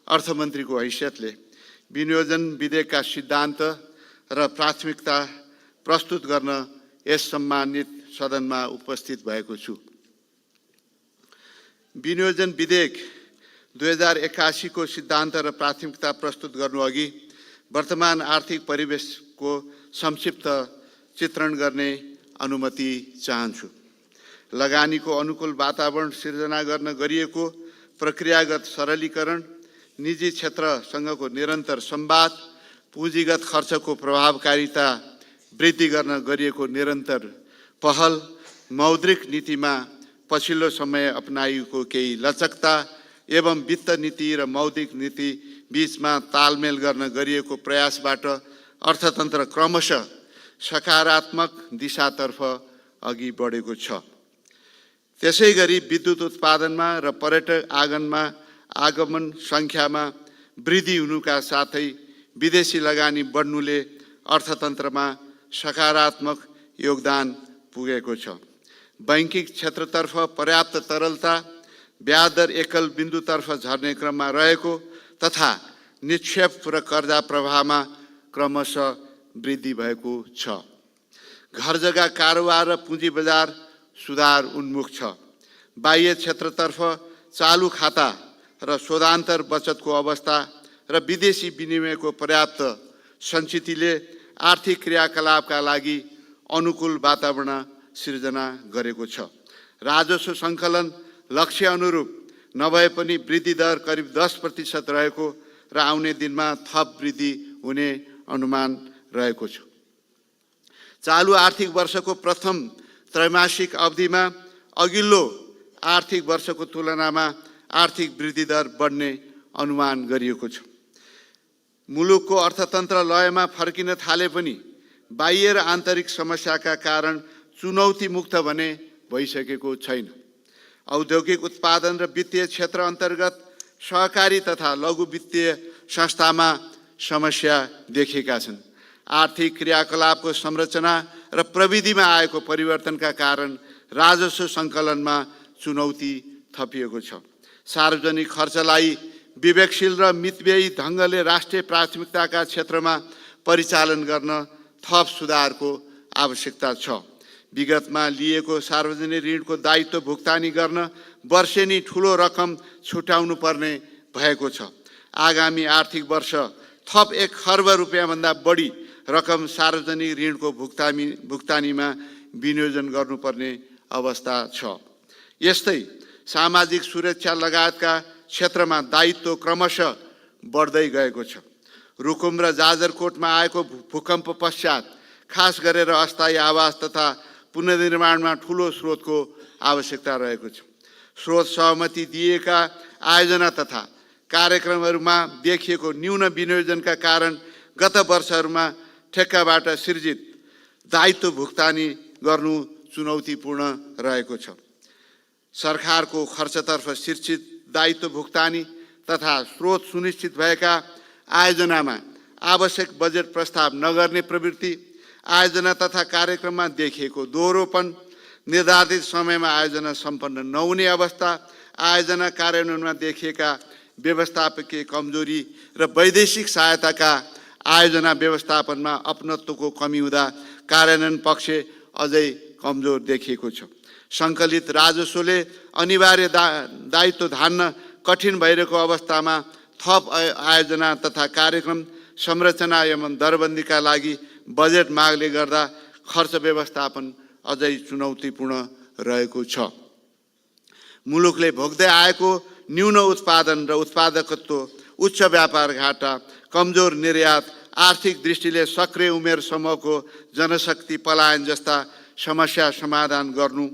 Speaker 12: अर्थमन्त्रीको हैसियतले विनियोजन विधेयकका सिद्धान्त र प्राथमिकता प्रस्तुत गर्न यस सम्मानित सदनमा उपस्थित भएको छु। विनियोजन विधेयक 2081 को सिद्धान्त र प्राथमिकता प्रस्तुत गर्नुअघि वर्तमान आर्थिक परिवेशको संक्षिप्त चित्रण गर्ने अनुमति चाहन्छु। लगानीको अनुकूल वातावरण सिर्जना गर्न गरिएको प्रक्रियागत सरलीकरण, निजी क्षेत्रसँगको निरन्तर संवाद, पुँजीगत खर्चको प्रभावकारिता वृद्धि गर्न गरिएको निरन्तर पहल, मौद्रिक नीतिमा पछिल्लो समय अपनाइएको केही लचकता एवं वित्त नीति र मौद्रिक नीति बीचमा तालमेल गर्न गरिएको प्रयासबाट अर्थतन्त्र क्रमशः सकारात्मक दिशातर्फ अघि बढेको छ। त्यसैगरी विद्युत उत्पादनमा र पर्यटक आगमन सङ्ख्यामा वृद्धि हुनुका साथै विदेशी लगानी बढ्नुले अर्थतन्त्रमा सकारात्मक योगदान पुगेको छ। बैंकिङ क्षेत्रतर्फ पर्याप्त तरलता, ब्याज दर एकल बिन्दुतर्फ झर्ने क्रममा रहेको तथा निक्षेप र कर्जा प्रवाहमा क्रमशः वृद्धि भएको छ। घर जग्गा कारोबार र पुँजी बजार सुधार उन्मुख छ। बाह्य क्षेत्रतर्फ चालु खाता र शोधान्तर बचतको अवस्था र विदेशी विनिमयको पर्याप्त सञ्चितले आर्थिक क्रियाकलापका लागि अनुकूल वातावरण सिर्जना गरेको छ। राजस्व सङ्कलन लक्ष्य अनुरूप नभए पनि वृद्धि दर करिब 10% रहेको र आउने दिनमा थप वृद्धि हुने अनुमान रहेको छ। चालु आर्थिक वर्षको प्रथम त्रैमासिक अवधिमा अघिल्लो आर्थिक वर्षको तुलनामा आर्थिक वृद्धि दर बढ्ने अनुमान गरिएको छ। मुलुकको अर्थतन्त्र लयमा फर्किन थाले पनि बाह्य र आन्तरिक समस्याका कारण चुनौतीमुक्त भने भइसकेको छैन। औद्योगिक उत्पादन र वित्तीय क्षेत्र अन्तर्गत सहकारी तथा लघु वित्तीय संस्थामा समस्या देखिएका छन्। आर्थिक क्रियाकलापको संरचना र प्रविधिमा आएको परिवर्तनका कारण राजस्व सङ्कलनमा चुनौती थपिएको छ। सार्वजनिक खर्चलाई विवेकशील र मितव्ययी ढङ्गले राष्ट्रिय प्राथमिकताका क्षेत्रमा परिचालन गर्न थप सुधारको आवश्यकता छ। विगतमा लिएको सार्वजनिक ऋणको दायित्व भुक्तानी गर्न वर्षेनी ठुलो रकम छुट्याउनु पर्ने भएको छ। आगामी आर्थिक वर्ष थप 1 खर्ब रुपियाँभन्दा बढी रकम सार्वजनिक ऋणको भुक्तानीमा विनियोजन गर्नुपर्ने अवस्था छ। यस्तै सामाजिक सुरक्षा लगायतका क्षेत्रमा दायित्व क्रमशः बढ्दै गएको छ। रुकुम र जाजरकोटमा आएको भूकम्प पश्चात खास गरेर अस्थायी आवास तथा पुनर्निर्माणमा ठुलो स्रोतको आवश्यकता रहेको छ। स्रोत सहमति दिएका आयोजना तथा कार्यक्रमहरूमा देखिएको न्यून विनियोजनका कारण गत वर्षहरूमा ठेक्काबाट सिर्जित दायित्व भुक्तानी गर्नु चुनौतीपूर्ण रहेको छ। सरकारको खर्चतर्फ सिर्जित दायित्व भुक्तानी तथा स्रोत सुनिश्चित भएका आयोजनामा आवश्यक बजेट प्रस्ताव नगर्ने प्रवृत्ति, आयोजना तथा कार्यक्रममा देखिएको दोहोरोपन, निर्धारित समयमा आयोजना सम्पन्न नहुने अवस्था, आयोजना कार्यान्वयनमा देखिएका व्यवस्थापकीय कमजोरी र वैदेशिक सहायताका आयोजना व्यवस्थापनमा अपनत्वको कमी हुँदा कार्यान्वयन पक्ष अझै कमजोर देखिएको छ। सङ्कलित राजस्वले अनिवार्य दायित्व धान्न कठिन भइरहेको अवस्थामा थप आयोजना तथा कार्यक्रम संरचना एवं दरबन्दीका लागि बजेट मागले गर्दा खर्च व्यवस्थापन अझै चुनौतीपूर्ण रहेको छ। मुलुकले भोग्दै आएको न्यून उत्पादन र उत्पादकत्व, उच्च व्यापार घाटा, कमजोर निर्यात आर्थिक दृष्टिले सक्रिय उमेर समूहको जनशक्ति पलायन जस्ता समस्या समाधान गर्नु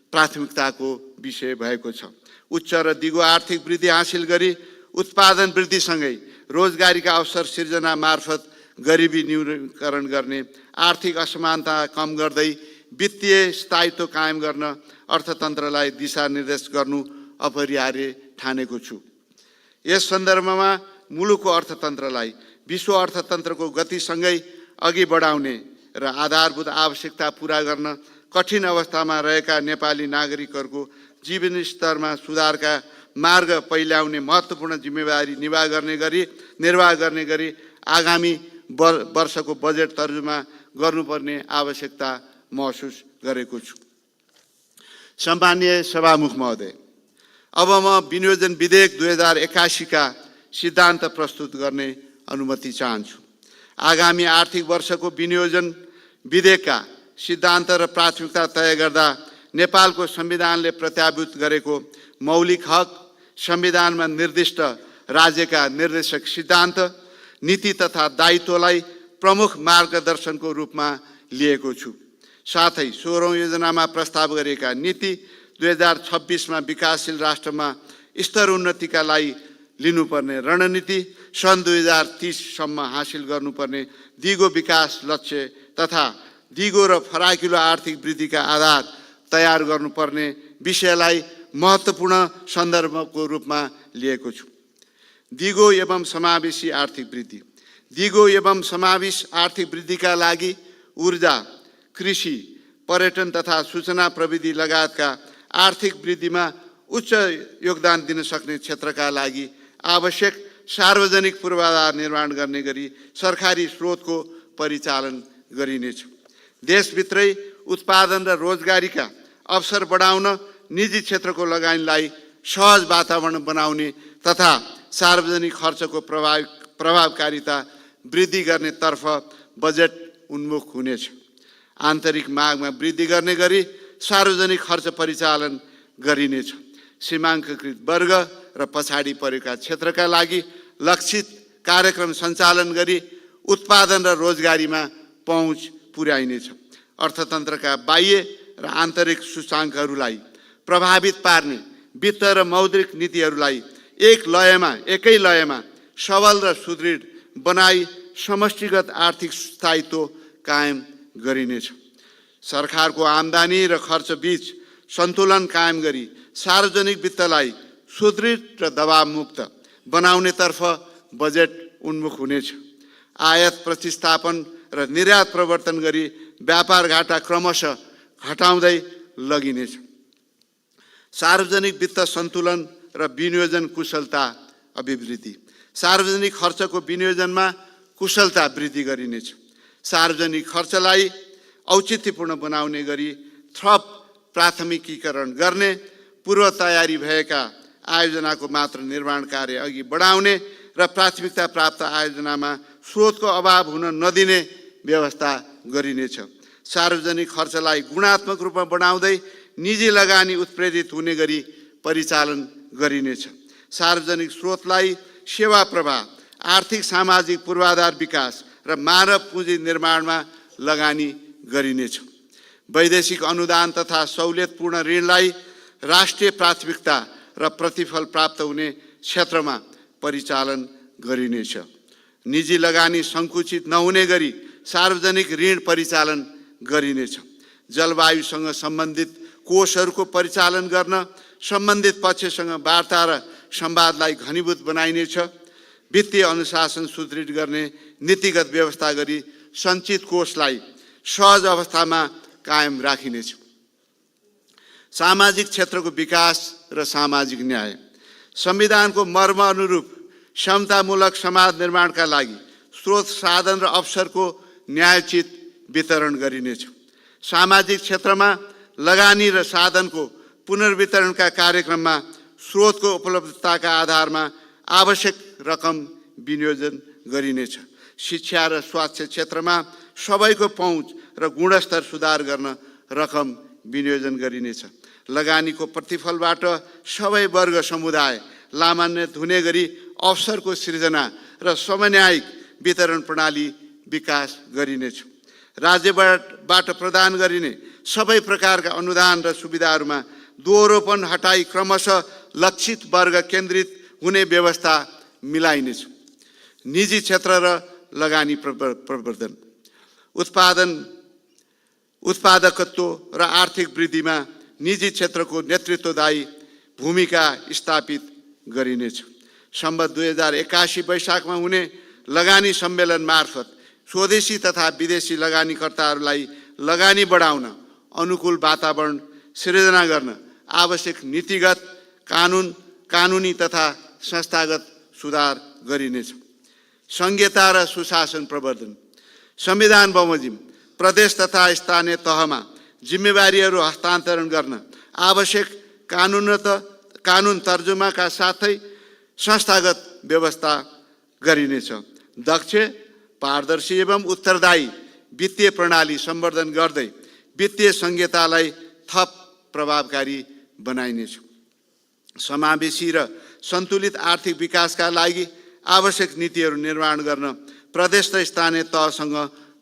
Speaker 12: प्राथमिकताको विषय भएको छ। उच्च र दिगो आर्थिक वृद्धि हासिल गरी उत्पादन वृद्धिसँगै रोजगारीका अवसर सिर्जना मार्फत गरिबी न्यूनीकरण गर्ने, आर्थिक असमानता कम गर्दै वित्तीय स्थायित्व कायम गर्न अर्थतन्त्रलाई दिशानिर्देश गर्नु अपरिहार्य ठानेको छु। यस सन्दर्भमा मुलुकको अर्थतन्त्रलाई विश्व अर्थतन्त्रको गतिसँगै अघि बढाउने र आधारभूत आवश्यकता पूरा गर्न कठिन अवस्थामा रहेका नेपाली नागरिकहरूको जीवन स्तरमा सुधारका मार्ग पहिल्याउने महत्त्वपूर्ण जिम्मेवारी निर्वाह गर्ने गरी आगामी वर्षको बजेट तर्जुमा गर्नुपर्ने आवश्यकता महसुस गरेको छु। सम्माननीय सभामुख महोदय, अब म विनियोजन विधेयक 2081 का सिद्धान्त प्रस्तुत गर्ने अनुमति चाहन्छु। आगामी आर्थिक वर्षको विनियोजन विधेयकका सिद्धान्त र प्राथमिकता तय गर्दा नेपालको संविधानले प्रत्याभूत गरेको मौलिक हक, संविधानमा निर्दिष्ट राज्यका निर्देशक सिद्धान्त, नीति तथा दायित्वलाई प्रमुख मार्गदर्शनको रूपमा लिएको छु। साथै 16औं योजनामा प्रस्ताव गरिएका नीति 2026 मा विकासशील राष्ट्रमा स्तर उन्नतिका लागि लिनुपर्ने रणनीति, सन् 2030 सम्म हासिल गर्नुपर्ने दिगो विकास लक्ष्य तथा दिगो र फराकिलो आर्थिक वृद्धिका आधार तयार गर्नुपर्ने विषयलाई महत्त्वपूर्ण सन्दर्भको रूपमा लिएको छु। दिगो एवं समावेशी आर्थिक वृद्धि। दिगो एवं समावेश आर्थिक वृद्धिका लागि ऊर्जा, कृषि, पर्यटन तथा सूचना प्रविधि लगायतका आर्थिक वृद्धिमा उच्च योगदान दिन सक्ने क्षेत्रका लागि आवश्यक सार्वजनिक पूर्वाधार निर्माण गर्ने गरी सरकारी स्रोतको परिचालन गरिनेछ। देशभित्रै उत्पादन र रोजगारीका अवसर बढाउन निजी क्षेत्रको लगानीलाई सहज वातावरण बनाउने तथा सार्वजनिक खर्चको प्रभावकारिता वृद्धि गर्नेतर्फ बजेट उन्मुख हुनेछ। आन्तरिक मागमा वृद्धि गर्ने गरी सार्वजनिक खर्च परिचालन गरिनेछ। सीमाङ्ककृत वर्ग र पछाडि परेका क्षेत्रका लागि लक्षित कार्यक्रम सञ्चालन गरी उत्पादन र रोजगारीमा पहुँच पुर्याइनेछ। अर्थतन्त्रका बाह्य र आन्तरिक सूचाङ्कहरूलाई प्रभावित पार्ने वित्त र मौद्रिक नीतिहरूलाई एकै लयमा सबल र सुदृढ बनाई समष्टिगत आर्थिक स्थायित्व कायम गरिनेछ। सरकारको आम्दानी र खर्च बीच सन्तुलन कायम गरी सार्वजनिक वित्तलाई सुदृढ र दबावमुक्त बनाउनेतर्फ बजेट उन्मुख हुनेछ। आयात प्रतिस्थापन र निर्यात प्रवर्तन गरी व्यापार घाटा क्रमशः घटाउँदै लगिनेछ। सार्वजनिक वित्त सन्तुलन र विनियोजन कुशलता अभिवृद्धि। सार्वजनिक खर्चको विनियोजनमा कुशलता वृद्धि गरिनेछ। सार्वजनिक खर्चलाई औचित्यपूर्ण बनाउने गरी थप प्राथमिकीकरण गर्ने, पूर्व तयारी भएका आयोजनाको मात्र निर्माण कार्य अघि बढाउने र प्राथमिकता प्राप्त आयोजनामा स्रोतको अभाव हुन नदिने व्यवस्था गरिनेछ। सार्वजनिक खर्चलाई गुणात्मक रूपमा बढाउँदै निजी लगानी उत्प्रेरित हुने गरी परिचालन गरिनेछ। सार्वजनिक स्रोतलाई सेवा प्रवाह, आर्थिक सामाजिक पूर्वाधार विकास र मानव पुँजी निर्माणमा लगानी गरिनेछ। वैदेशिक अनुदान तथा सहुलियतपूर्ण ऋणलाई राष्ट्रिय प्राथमिकता र प्रतिफल प्राप्त हुने क्षेत्रमा परिचालन गरिनेछ। निजी लगानी सङ्कुचित नहुने गरी सार्वजनिक ऋण परिचालन गरिनेछ। जलवायुसँग सम्बन्धित कोषहरूको परिचालन गर्न सम्बन्धित पक्षसँग वार्ता र संवादलाई घनीभूत बनाइनेछ। वित्तीय अनुशासन सुदृढ गर्ने नीतिगत व्यवस्था गरी सञ्चित कोषलाई सहज अवस्थामा कायम राखिनेछ। सामाजिक क्षेत्रको विकास र सामाजिक न्याय। संविधानको मर्म अनुरूप समतामूलक समाज निर्माणका लागि स्रोत, साधन र अवसरको न्यायोचित वितरण गरिनेछ। सामाजिक क्षेत्रमा लगानी र साधनको पुनर्वितरणका कार्यक्रममा स्रोतको उपलब्धताका आधारमा आवश्यक रकम विनियोजन गरिनेछ। शिक्षा र स्वास्थ्य क्षेत्रमा सबैको पहुँच र गुणस्तर सुधार गर्न रकम विनियोजन गरिनेछ। लगानीको प्रतिफलबाट सबै वर्ग समुदाय लाभान्वित हुने गरी अवसरको सृजना र समन्वयिक वितरण प्रणाली विकास गरिनेछ। राज्यबाट प्रदान गरिने सबै प्रकारका अनुदान र सुविधाहरूमा दोहोरोपन हटाई क्रमशः लक्षित वर्ग केन्द्रित हुने व्यवस्था मिलाइनेछ। निजी क्षेत्र र लगानी प्रवर्धन, उत्पादकत्व र आर्थिक वृद्धिमा निजी क्षेत्रको नेतृत्वदायी भूमिका स्थापित गरिनेछ। सम्बत 2081 वैशाखमा हुने लगानी सम्मेलन मार्फत स्वदेशी तथा विदेशी लगानीकर्ताहरूलाई लगानी बढाउन अनुकूल वातावरण सिर्जना गर्न आवश्यक नीतिगत, कानुनी तथा संस्थागत सुधार गरिनेछ। संघीयता र सुशासन प्रवर्धन, संविधान बमोजिम प्रदेश तथा स्थानीय तहमा जिम्मेवारीहरू हस्तान्तरण गर्न आवश्यक कानुन तर्जुमाका साथै संस्थागत व्यवस्था गरिनेछ। दक्ष, पारदर्शी एवं उत्तरदायी वित्तीय प्रणाली सम्वर्धन गर्दै वित्तीय संहितालाई थप प्रभावकारी बनाइनेछ। समावेशी र सन्तुलित आर्थिक विकासका लागि आवश्यक नीतिहरू निर्माण गर्न प्रदेश र स्थानीय तहसँग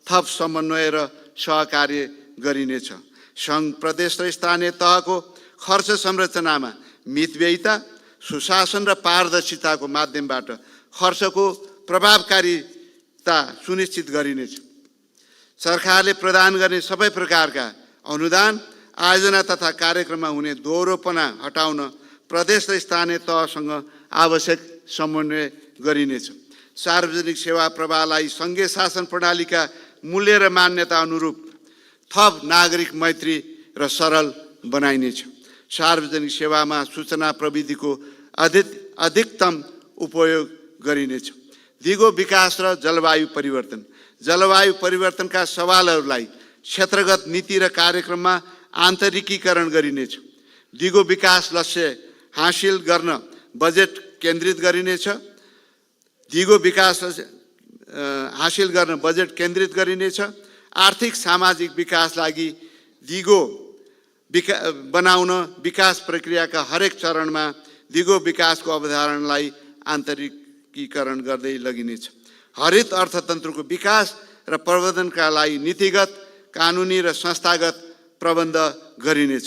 Speaker 12: थप समन्वय र सहकार्य गरिनेछ। सङ्घ, प्रदेश र स्थानीय तहको खर्च संरचनामा मितव्ययिता, सुशासन र पारदर्शिताको माध्यमबाट खर्चको प्रभावकारिता सुनिश्चित गरिनेछ। सरकारले प्रदान गर्ने सबै प्रकारका अनुदान, आयोजना तथा कार्यक्रममा हुने दोहोरोपना हटाउन प्रदेश र स्थानीय तहसँग आवश्यक समन्वय गरिनेछ। सार्वजनिक सेवा प्रवाहलाई सङ्घीय शासन प्रणालीका मूल्य र मान्यता अनुरूप थप नागरिक मैत्री र सरल बनाइनेछ। सार्वजनिक सेवामा सूचना प्रविधिको अधिकतम उपयोग गरिनेछ। दिगो विकास र जलवायु परिवर्तन, जलवायु परिवर्तनका सवालहरूलाई क्षेत्रगत नीति र कार्यक्रममा आन्तरिकीकरण गरिनेछ। दिगो विकास लक्ष्य हासिल गर्न बजेट केन्द्रित गरिनेछ। दिगो विकास हासिल गर्न बजेट केन्द्रित गरिनेछ। आर्थिक सामाजिक विकास लागि दिगो बनाउन विकास प्रक्रियाका हरेक चरणमा दिगो विकासको अवधारणालाई आन्तरिकीकरण गर्दै लगिनेछ। हरित अर्थतन्त्रको विकास र प्रवर्धनका लागि नीतिगत, कानुनी र संस्थागत प्रबन्ध गरिनेछ।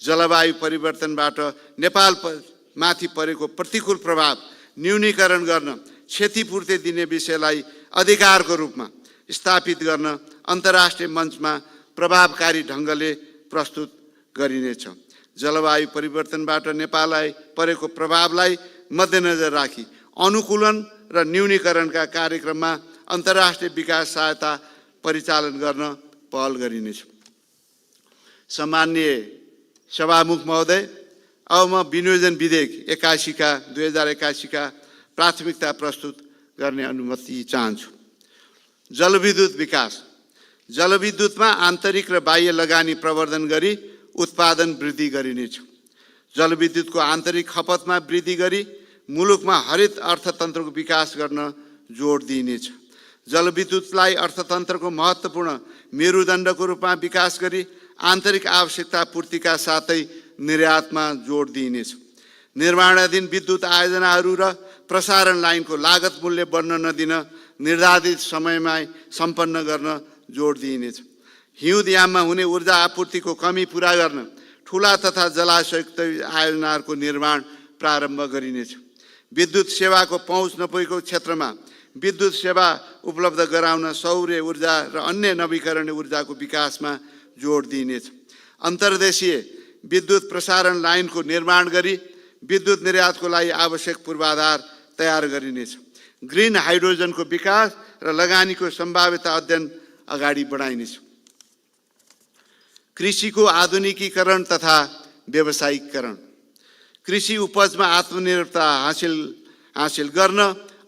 Speaker 12: जलवायु परिवर्तनबाट नेपालमाथि परेको प्रतिकूल प्रभाव न्यूनीकरण गर्न क्षतिपूर्ति दिने विषयलाई अधिकारको रूपमा स्थापित गर्न अन्तर्राष्ट्रिय मञ्चमा प्रभावकारी ढङ्गले प्रस्तुत गरिनेछ। जलवायु परिवर्तनबाट नेपाललाई परेको प्रभावलाई मध्यनजर राखी अनुकूलन र न्यूनीकरणका कार्यक्रममा अन्तर्राष्ट्रिय विकास सहायता परिचालन गर्न पहल गरिनेछ। सम्माननीय सभामुख महोदय, अब म विनियोजन विधेयक 2081 का प्राथमिकता प्रस्तुत गर्ने अनुमति चाहन्छु। जलविद्युत विकास, जलविद्युतमा आन्तरिक र बाह्य लगानी प्रवर्धन गरी उत्पादन वृद्धि गरिनेछ। जलविद्युतको आन्तरिक खपतमा वृद्धि गरी मुलुकमा हरित अर्थतन्त्रको विकास गर्न जोड दिइनेछ। जलविद्युतलाई अर्थतन्त्रको महत्त्वपूर्ण मेरुदण्डको रूपमा विकास गरी आन्तरिक आवश्यकता पूर्तिका साथै निर्यातमा जोड दिइनेछ। निर्माणाधीन विद्युत आयोजनाहरू र प्रसारण लाइनको लागत मूल्य बढ्न नदिन निर्धारित समयमा सम्पन्न गर्न जोड दिइनेछ। हिउँद याममा हुने ऊर्जा आपूर्तिको कमी पुरा गर्न ठुला तथा जलाशयुक्त आयोजनाहरूको निर्माण प्रारम्भ गरिनेछ। विद्युत सेवाको पहुँच नपुगेको क्षेत्रमा विद्युत सेवा उपलब्ध गराउन सौर्य ऊर्जा र अन्य नवीकरणीय ऊर्जाको विकासमा जोड दिइनेछ। अन्तर्देशीय विद्युत प्रसारण लाइनको निर्माण गरी विद्युत निर्यातको लागि आवश्यक पूर्वाधार तयार गरिनेछ। ग्रिन हाइड्रोजनको विकास र लगानीको सम्भाव्यता अध्ययन अगाडि बढाइनेछ। कृषिको आधुनिकीकरण तथा व्यावसायिकरण, कृषि उपजमा आत्मनिर्भरता हासिल गर्न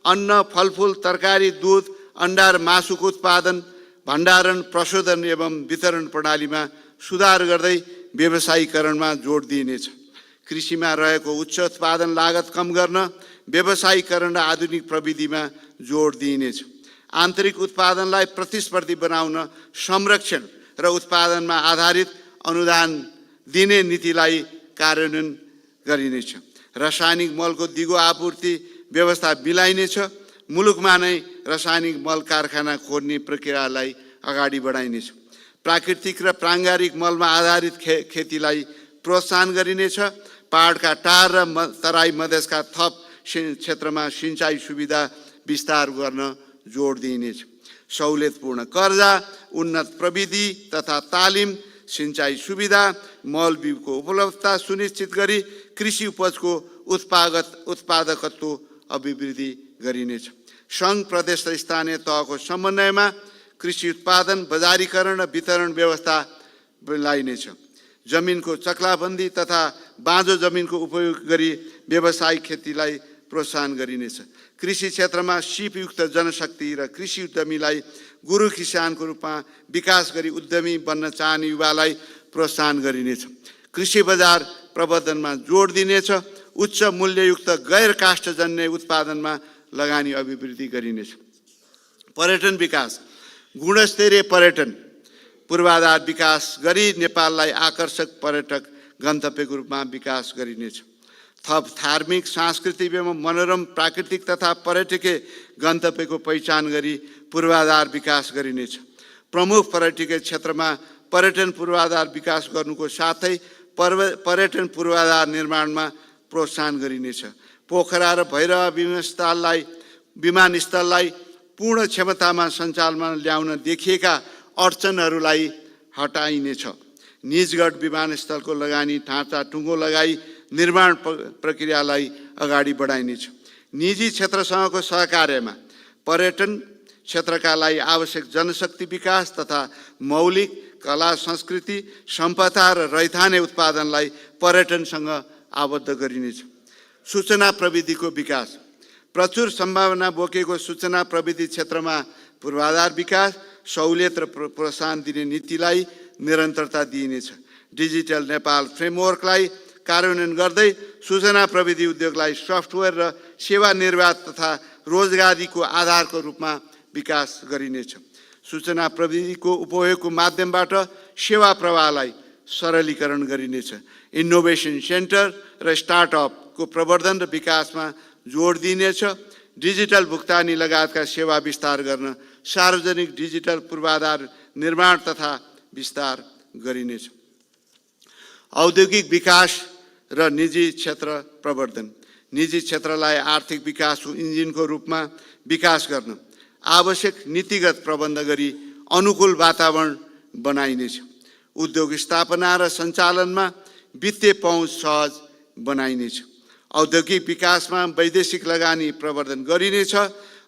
Speaker 12: अन्न, फलफुल, तरकारी, दूध, अन्डा र मासुको उत्पादन, भण्डारण, प्रशोधन एवं वितरण प्रणालीमा सुधार गर्दै व्यावसायिकरणमा जोड दिइनेछ। कृषिमा रहेको उच्च उत्पादन लागत कम गर्न व्यावसायिकरण र आधुनिक प्रविधिमा जोड दिइनेछ। आन्तरिक उत्पादनलाई प्रतिस्पर्धी बनाउन संरक्षण र उत्पादनमा आधारित अनुदान दिने नीतिलाई कार्यान्वयन गरिनेछ। रासायनिक मलको दिगो आपूर्ति व्यवस्था मिलाइनेछ। मुलुकमा नै रासायनिक मल कारखाना खोज्ने प्रक्रियालाई अगाडि बढाइनेछ। प्राकृतिक र प्राङ्गारिक मलमा आधारित खेतीलाई प्रोत्साहन गरिनेछ। पहाडका टार र तराई मधेसका थप क्षेत्रमा सिँचाइ सुविधा विस्तार गर्न जोड दिइनेछ। सहुलियतपूर्ण कर्जा, उन्नत प्रविधि तथा तालिम, सिँचाइ सुविधा, मल बिउको उपलब्धता सुनिश्चित गरी कृषि उपजको उत्पादकत्व अभिवृद्धि गरिनेछ। सङ्घ, प्रदेश र स्थानीय तहको समन्वयमा कृषि उत्पादन, बजारीकरण र वितरण व्यवस्था ल्याइनेछ। जमिनको चक्लाबन्दी तथा बाँझो जमिनको उपयोग गरी व्यावसायिक खेतीलाई प्रोत्साहन गरिनेछ। कृषि क्षेत्रमा सिपयुक्त जनशक्ति र कृषि उद्यमीलाई गुरु किसानको रूपमा विकास गरी उद्यमी बन्न चाहने युवालाई प्रोत्साहन गरिनेछ। कृषि बजार प्रबन्धनमा जोड दिनेछ। उच्च मूल्ययुक्त गैर काष्ठजन्य उत्पादनमा लगानी अभिवृद्धि गरिनेछ। पर्यटन विकास, गुणस्तरीय पर्यटन पूर्वाधार विकास गरी नेपाललाई आकर्षक पर्यटक गन्तव्यको रूपमा विकास गरिनेछ। थप धार्मिक, सांस्कृतिक एवं मनोरम प्राकृतिक तथा पर्यटकीय गन्तव्यको पहिचान गरी पूर्वाधार विकास गरिनेछ। प्रमुख पर्यटकीय क्षेत्रमा पर्यटन पूर्वाधार विकास गर्नुको साथै पर्यटन पूर्वाधार निर्माणमा प्रोत्साहन गरिनेछ। पोखरा र भैरवा विमानस्थललाई पूर्ण क्षमतामा सञ्चालनमा ल्याउन देखिएका अडचनहरूलाई हटाइनेछ। निजगढ विमानस्थलको लगानी ढाँचा टुङ्गो लगाई निर्माण प्रक्रियालाई अगाडि बढाइनेछ। निजी क्षेत्रसँगको सहकार्यमा पर्यटन क्षेत्रका लागि आवश्यक जनशक्ति विकास तथा मौलिक कला, संस्कृति, सम्पदा र रैथाने उत्पादनलाई पर्यटनसँग आबद्ध गरिनेछ। सूचना प्रविधिको विकास, प्रचुर सम्भावना बोकेको सूचना प्रविधि क्षेत्रमा पूर्वाधार विकास, सहुलियत र प्रोत्साहन दिने नीतिलाई निरन्तरता दिइनेछ। डिजिटल नेपाल फ्रेमवर्कलाई कार्यान्वयन गर्दै सूचना प्रविधि उद्योगलाई सफ्टवेयर र सेवा निर्वाह तथा रोजगारीको आधारको रूपमा विकास गरिनेछ। सूचना प्रविधिको उपयोगको माध्यमबाट सेवा प्रवाहलाई सरलीकरण गरिनेछ। इनोभेसन सेन्टर र स्टार्टअपको प्रवर्धन र विकासमा जोड दिइनेछ। डिजिटल भुक्तानी लगायतका सेवा विस्तार गर्न सार्वजनिक डिजिटल पूर्वाधार निर्माण तथा विस्तार गरिनेछ। औद्योगिक विकास र निजी क्षेत्र प्रवर्धन, निजी क्षेत्रलाई आर्थिक विकासको इन्जिनको रूपमा विकास गर्न आवश्यक नीतिगत प्रबन्ध गरी अनुकूल वातावरण बनाइनेछ। उद्योग स्थापना र सञ्चालनमा वित्तीय पहुँच सहज बनाइनेछ। औद्योगिक विकासमा वैदेशिक लगानी प्रवर्धन गरिनेछ।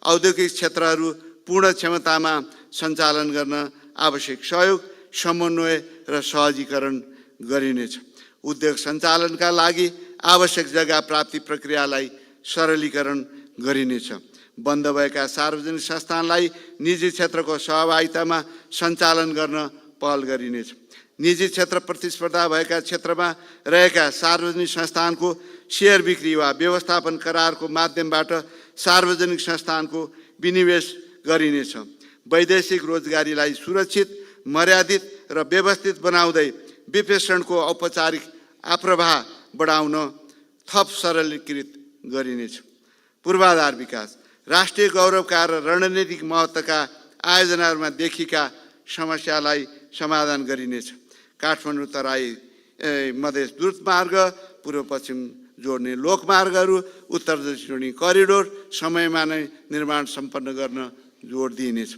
Speaker 12: औद्योगिक क्षेत्रहरू पूर्ण क्षमतामा सञ्चालन गर्न आवश्यक सहयोग, समन्वय र सहजीकरण गरिनेछ। उद्योग सञ्चालनका लागि आवश्यक जग्गा प्राप्ति प्रक्रियालाई सरलीकरण गरिनेछ। बन्द भएका सार्वजनिक संस्थानलाई निजी क्षेत्रको सहभागितामा सञ्चालन गर्न पहल गरिनेछ। निजी क्षेत्र प्रतिस्पर्धा भएका क्षेत्रमा रहेका सार्वजनिक संस्थानको सेयर बिक्री वा व्यवस्थापन करारको माध्यमबाट सार्वजनिक संस्थानको विनिवेश गरिनेछ। वैदेशिक रोजगारीलाई सुरक्षित, मर्यादित र व्यवस्थित बनाउँदै विप्रेषणको औपचारिक आप्रवाह बढाउन थप सरलीकृत गरिनेछ। पूर्वाधार विकास, राष्ट्रिय गौरवका र रणनीतिक महत्त्वका आयोजनाहरूमा देखिएका समस्यालाई समाधान गरिनेछ। काठमाडौँ तराई मधेस द्रुत मार्ग, पूर्व पश्चिम जोड्ने लोकमार्गहरू, उत्तर दक्षिणी करिडोर समयमा नै निर्माण सम्पन्न गर्न जोड दिइनेछ।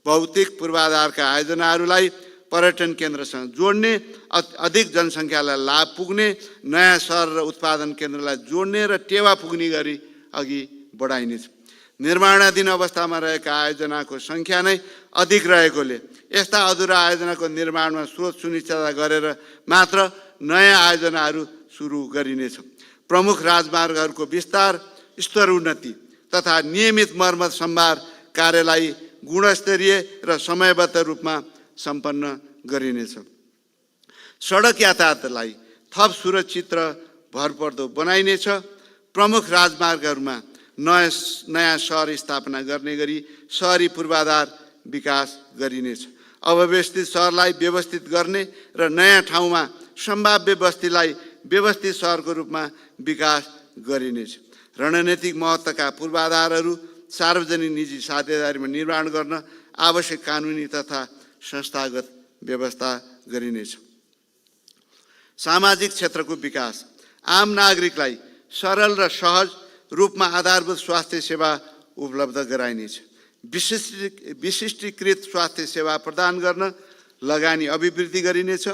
Speaker 12: भौतिक पूर्वाधारका आयोजनाहरूलाई पर्यटन केन्द्रसँग जोड्ने, अधिक जनसङ्ख्यालाई लाभ पुग्ने, नयाँ सहर र उत्पादन केन्द्रलाई जोड्ने र टेवा पुग्ने गरी अघि बढाइनेछ। निर्माणाधीन अवस्थामा रहेका आयोजनाको सङ्ख्या नै अधिक रहेकोले यस्ता अधुरा आयोजनाको निर्माणमा स्रोत सुनिश्चित गरेर मात्र नयाँ आयोजनाहरू सुरु गरिनेछ। प्रमुख राजमार्गहरूको विस्तार, स्तरोन्नति तथा नियमित मर्मत सम्भार कार्यलाई गुणस्तरीय र समयबद्ध रूपमा सम्पन्न गरिनेछ। सडक यातायातलाई थप सुरक्षित र भरपर्दो बनाइनेछ। प्रमुख राजमार्गहरूमा नयाँ सहर स्थापना गर्ने गरी सहरी पूर्वाधार विकास गरिनेछ। अव्यवस्थित सहरलाई व्यवस्थित गर्ने र नयाँ ठाउँमा सम्भाव्य बस्तीलाई व्यवस्थित सहरको रूपमा विकास गरिनेछ। रणनीतिक महत्त्वका पूर्वाधारहरू सार्वजनिक निजी साझेदारीमा निर्माण गर्न आवश्यक कानुनी तथा संस्थागत व्यवस्था गरिनेछ। सामाजिक क्षेत्रको विकास। आम नागरिकलाई सरल र सहज रूपमा आधारभूत स्वास्थ्य सेवा उपलब्ध गराइनेछ। विशिष्टीकृत स्वास्थ्य सेवा प्रदान गर्न लगानी अभिवृद्धि गरिनेछ।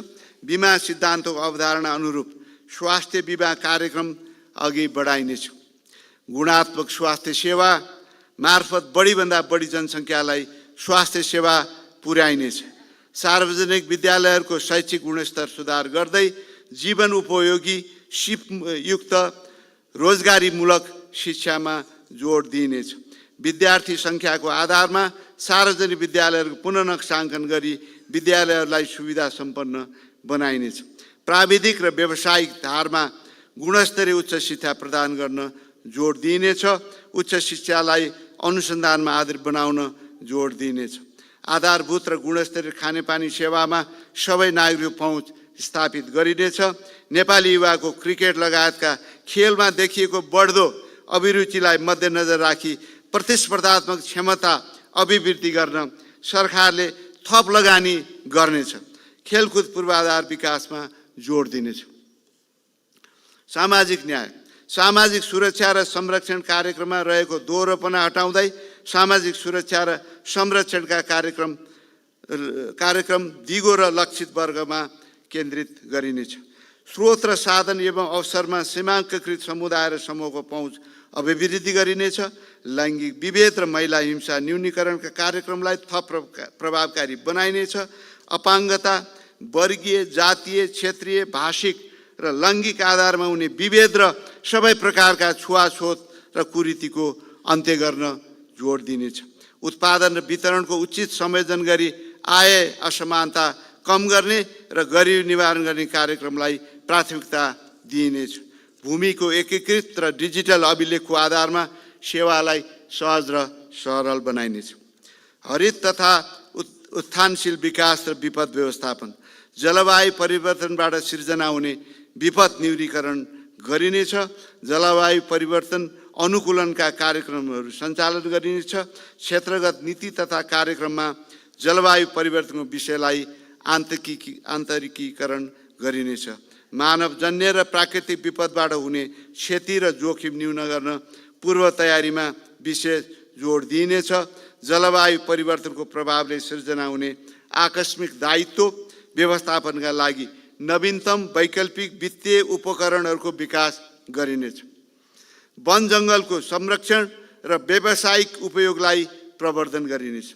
Speaker 12: बिमा सिद्धान्तको अवधारणा अनुरूप स्वास्थ्य बिमा कार्यक्रम अघि बढाइनेछ। गुणात्मक स्वास्थ्य सेवा मार्फत बढीभन्दा बढी जनसङ्ख्यालाई स्वास्थ्य सेवा पुर्याइनेछ। सार्वजनिक विद्यालयहरूको शैक्षिक गुणस्तर सुधार गर्दै जीवन उपयोगी सिपयुक्त रोजगारीमूलक शिक्षामा जोड दिइनेछ। विद्यार्थी सङ्ख्याको आधारमा सार्वजनिक विद्यालयहरूको पुनर्नक्साङ्कन गरी विद्यालयहरूलाई सुविधा सम्पन्न बनाइनेछ। प्राविधिक र व्यावसायिक धारमा गुणस्तरीय उच्च शिक्षा प्रदान गर्न जोड दिइनेछ। उच्च शिक्षालाई अनुसन्धानमा आधारित बनाउन जोड दिइनेछ। आधारभूत र गुणस्तरीय खानेपानी सेवामा सबै नागरिक पहुँच स्थापित गरिनेछ। नेपाली युवाको क्रिकेट लगायतका खेलमा देखिएको बढ्दो अभिरुचिलाई मध्यनजर राखी प्रतिस्पर्धात्मक क्षमता अभिवृद्धि गर्न सरकारले थप लगानी गर्नेछ। खेलकुद पूर्वाधार विकासमा जोड दिनेछ। सामाजिक न्याय। सामाजिक सुरक्षा र संरक्षण कार्यक्रममा रहेको दोहोरोपना हटाउँदै सामाजिक सुरक्षा र संरक्षणका कार्यक्रम दिगो र लक्षित वर्गमा केन्द्रित गरिनेछ। स्रोत र साधन एवं अवसरमा सीमाङ्ककृत समुदाय र समूहको पहुँच अभिवृद्धि गरिनेछ। लैङ्गिक विभेद र महिला हिंसा न्यूनीकरणका कार्यक्रमलाई थप प्रभावकारी बनाइनेछ। अपाङ्गता, वर्गीय, जातीय, क्षेत्रीय, भाषिक र लैङ्गिक आधारमा हुने विभेद र सबै प्रकारका छुवाछुत र कुरीतिको अन्त्य गर्न जोड दिनेछ। उत्पादन र वितरणको उचित संयोजन गरी आय असमानता कम गर्ने र गरिबी निवारण गर्ने कार्यक्रमलाई प्राथमिकता दिइनेछ। भूमिको एकीकृत र डिजिटल अभिलेखको आधारमा सेवालाई सहज र सरल बनाइनेछ। हरित तथा उत्थानशील विकास र विपद व्यवस्थापन। जलवायु परिवर्तनबाट सिर्जना हुने विपद न्यूनीकरण गरिनेछ। जलवायु परिवर्तन अनुकूलनका कार्यक्रमहरू सञ्चालन गरिनेछ। क्षेत्रगत नीति तथा कार्यक्रममा जलवायु परिवर्तनको विषयलाई आन्तरिकीकरण गरिनेछ। मानवजन्य र प्राकृतिक विपदबाट हुने क्षति र जोखिम न्यून गर्न पूर्व तयारीमा विशेष जोड दिइनेछ। जलवायु परिवर्तनको प्रभावले सिर्जना हुने आकस्मिक दायित्व व्यवस्थापनका लागि नवीनतम वैकल्पिक वित्तीय उपकरणहरूको विकास गरिनेछ। वन जङ्गलको संरक्षण र व्यावसायिक उपयोगलाई प्रवर्धन गरिनेछ।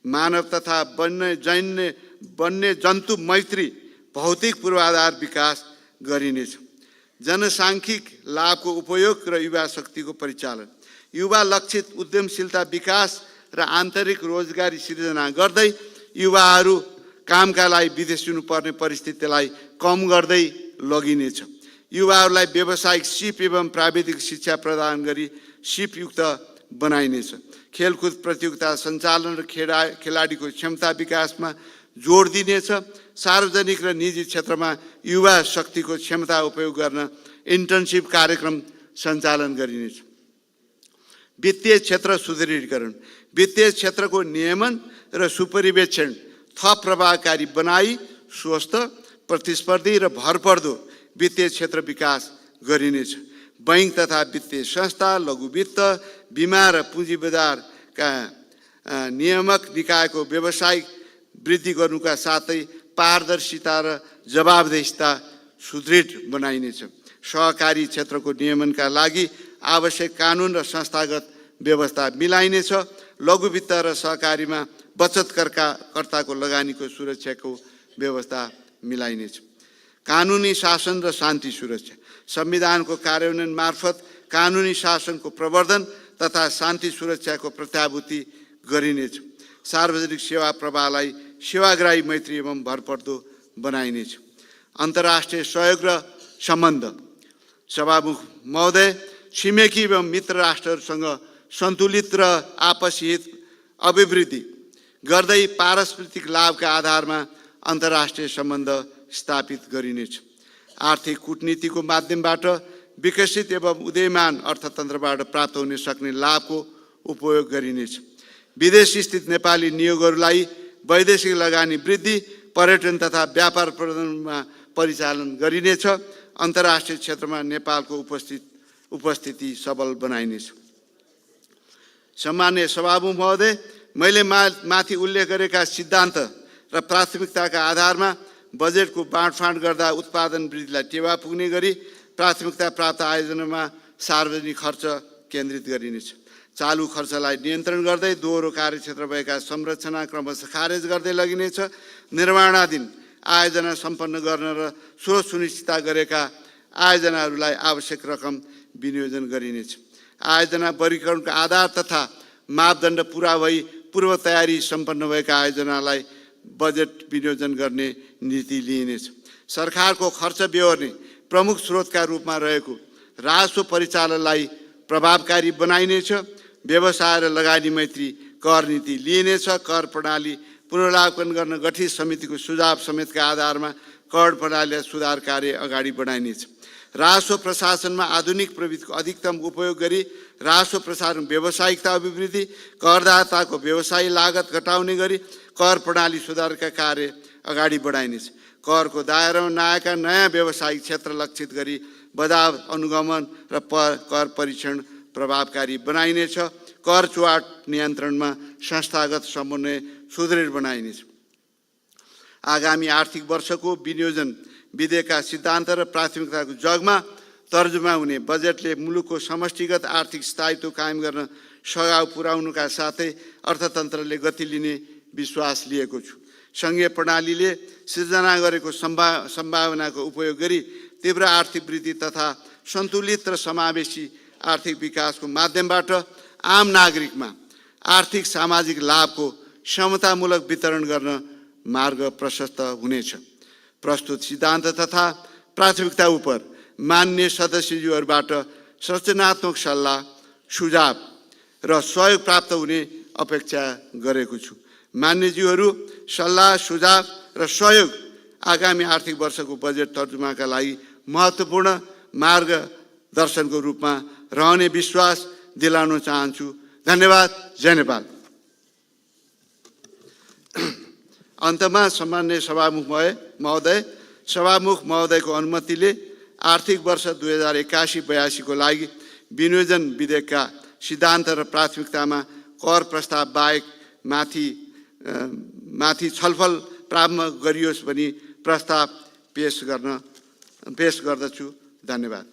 Speaker 12: मानव तथा वन्य जन्तु मैत्री भौतिक पूर्वाधार विकास गरिनेछ। जनसाङ्ख्यिक लाभको उपयोग र युवा शक्तिको परिचालन। युवा लक्षित उद्यमशीलता विकास र आन्तरिक रोजगारी सिर्जना गर्दै युवाहरू कामका लागि विदेश जानुपर्ने परिस्थितिलाई कम गर्दै लगिनेछ। युवाहरूलाई व्यावसायिक सिप एवं प्राविधिक शिक्षा प्रदान गरी सिपयुक्त बनाइनेछ। खेलकुद प्रतियोगिता सञ्चालन र खेलाडीको क्षमता विकासमा जोड दिनेछ। सार्वजनिक र निजी क्षेत्रमा युवा शक्तिको क्षमता उपयोग गर्न इन्टर्नसिप कार्यक्रम सञ्चालन गरिनेछ। वित्तीय क्षेत्र सुदृढीकरण। वित्तीय क्षेत्रको नियमन र सुपरिवेक्षण थप प्रभावकारी बनाई स्वस्थ, प्रतिस्पर्धी र भरपर्दो वित्तीय क्षेत्र विकास गरिनेछ। बैङ्क तथा वित्तीय संस्था, लघु वित्त, बिमा र पुँजी बजारका नियामक निकायको व्यवसायिक वृद्धि गर्नुका साथै पारदर्शिता र जवाबदेहिता सुदृढ बनाइनेछ। सहकारी क्षेत्रको नियमनका लागि आवश्यक कानुन र संस्थागत व्यवस्था मिलाइनेछ। लघु वित्त र सहकारीमा बचतकर्ताको लगानीको सुरक्षाको व्यवस्था मिलाइनेछ। कानुनी शासन र शान्ति सुरक्षा। संविधानको कार्यान्वयन मार्फत कानुनी शासनको प्रवर्धन तथा शान्ति सुरक्षाको प्रत्याभूति गरिनेछ। सार्वजनिक सेवा प्रवाहलाई सेवाग्राही मैत्री एवं भरपर्दो बनाइनेछ। अन्तर्राष्ट्रिय सहयोग र सम्बन्ध। सभामुख महोदय, छिमेकी एवं मित्र राष्ट्रहरूसँग सन्तुलित र आपसी हित अभिवृद्धि गर्दै पारस्परिक लाभका आधारमा अन्तर्राष्ट्रिय सम्बन्ध स्थापित गरिनेछ। आर्थिक कूटनीतिको माध्यमबाट विकसित एवं उदयमान अर्थतन्त्रबाट प्राप्त हुन सक्ने लाभको उपयोग गरिनेछ। विदेश स्थित नेपाली नियोगहरूलाई वैदेशिक लगानी वृद्धि, पर्यटन तथा व्यापार प्रवर्धनमा परिचालन गरिनेछ। अन्तर्राष्ट्रिय क्षेत्रमा नेपालको उपस्थिति सबल बनाइनेछ। सम्माननीय सभामुख महोदय, मैले माथि उल्लेख गरेका सिद्धान्त र प्राथमिकताका आधारमा बजेटको बाँडफाँड गर्दा उत्पादन वृद्धिलाई टेवा पुग्ने गरी प्राथमिकता प्राप्त आयोजनामा सार्वजनिक खर्च केन्द्रित गरिनेछ। चालु खर्चलाई नियन्त्रण गर्दै दोहोरो कार्यक्षेत्र भएका संरचना क्रमशः खारेज गर्दै लगिनेछ। निर्माणाधीन आयोजना सम्पन्न गर्न र सुनिश्चित गरेका आयोजनाहरूलाई आवश्यक रकम विनियोजन गरिनेछ। आयोजना वर्गीकरणको आधार तथा मापदण्ड पुरा भई पूर्व तयारी सम्पन्न भएका आयोजनालाई बजेट विनियोजन गर्ने नीति लिइनेछ। सरकारको खर्च बेहोर्ने प्रमुख स्रोतका रूपमा रहेको राजस्व परिचालनलाई प्रभावकारी बनाइनेछ। व्यवसाय र लगानी मैत्री कर नीति लिइनेछ। कर प्रणाली पुनरावलोकन गर्न गठित समितिको सुझाव समेतका आधारमा कर प्रणालीलाई सुधार कार्य अगाडि बढाइनेछ। राजस्व प्रशासनमा आधुनिक प्रविधिको अधिकतम उपयोग गरी राजस्व प्रशासन व्यावसायिकता अभिवृद्धि, करदाताको व्यवसायी लागत घटाउने गरी कर प्रणाली सुधारका कार्य अगाडि बढाइनेछ। करको दायरामा नआएका नयाँ व्यावसायिक क्षेत्र लक्षित गरी बजार अनुगमन र कर परीक्षण प्रभावकारी बनाइनेछ। कर चुहाट नियन्त्रणमा संस्थागत समन्वय सुदृढ बनाइनेछ। आगामी आर्थिक वर्षको विनियोजन विधेयकका सिद्धान्त र प्राथमिकताको जगमा तर्जुमा हुने बजेटले मुलुकको समष्टिगत आर्थिक स्थायित्व कायम गर्न सघाउ पुर्याउनुका साथै अर्थतन्त्रले गति लिने विश्वास लिएको छु। सङ्घीय प्रणालीले सिर्जना गरेको सम्भावनाको उपयोग गरी तीव्र आर्थिक वृद्धि तथा सन्तुलित र समावेशी आर्थिक विकासको माध्यमबाट आम नागरिकमा आर्थिक सामाजिक लाभको समतामूलक वितरण गर्न मार्ग प्रशस्त हुनेछ। प्रस्तुत सिद्धान्त तथा प्राथमिकता उप मान्य सदस्यज्यूहरूबाट सचेतनात्मक सल्लाह, सुझाव र सहयोग प्राप्त हुने अपेक्षा गरेको छु। मान्यज्यूहरू सल्लाह, सुझाव र सहयोग आगामी आर्थिक वर्षको बजेट तर्जुमाका लागि महत्त्वपूर्ण मार्गदर्शनको रूपमा रहने विश्वास दिलाउन चाहन्छु। धन्यवाद। जय नेपाल। अन्तमा सम्माननीय सभामुख महोदय, सभामुख महोदयको अनुमतिले आर्थिक वर्ष 2081-82 को लागि विनियोजन विधेयकका सिद्धान्त र प्राथमिकतामा कर प्रस्ताव बाहेक माथि छलफल प्रारम्भ गरियोस् भनी प्रस्ताव पेश गर्दछु। धन्यवाद।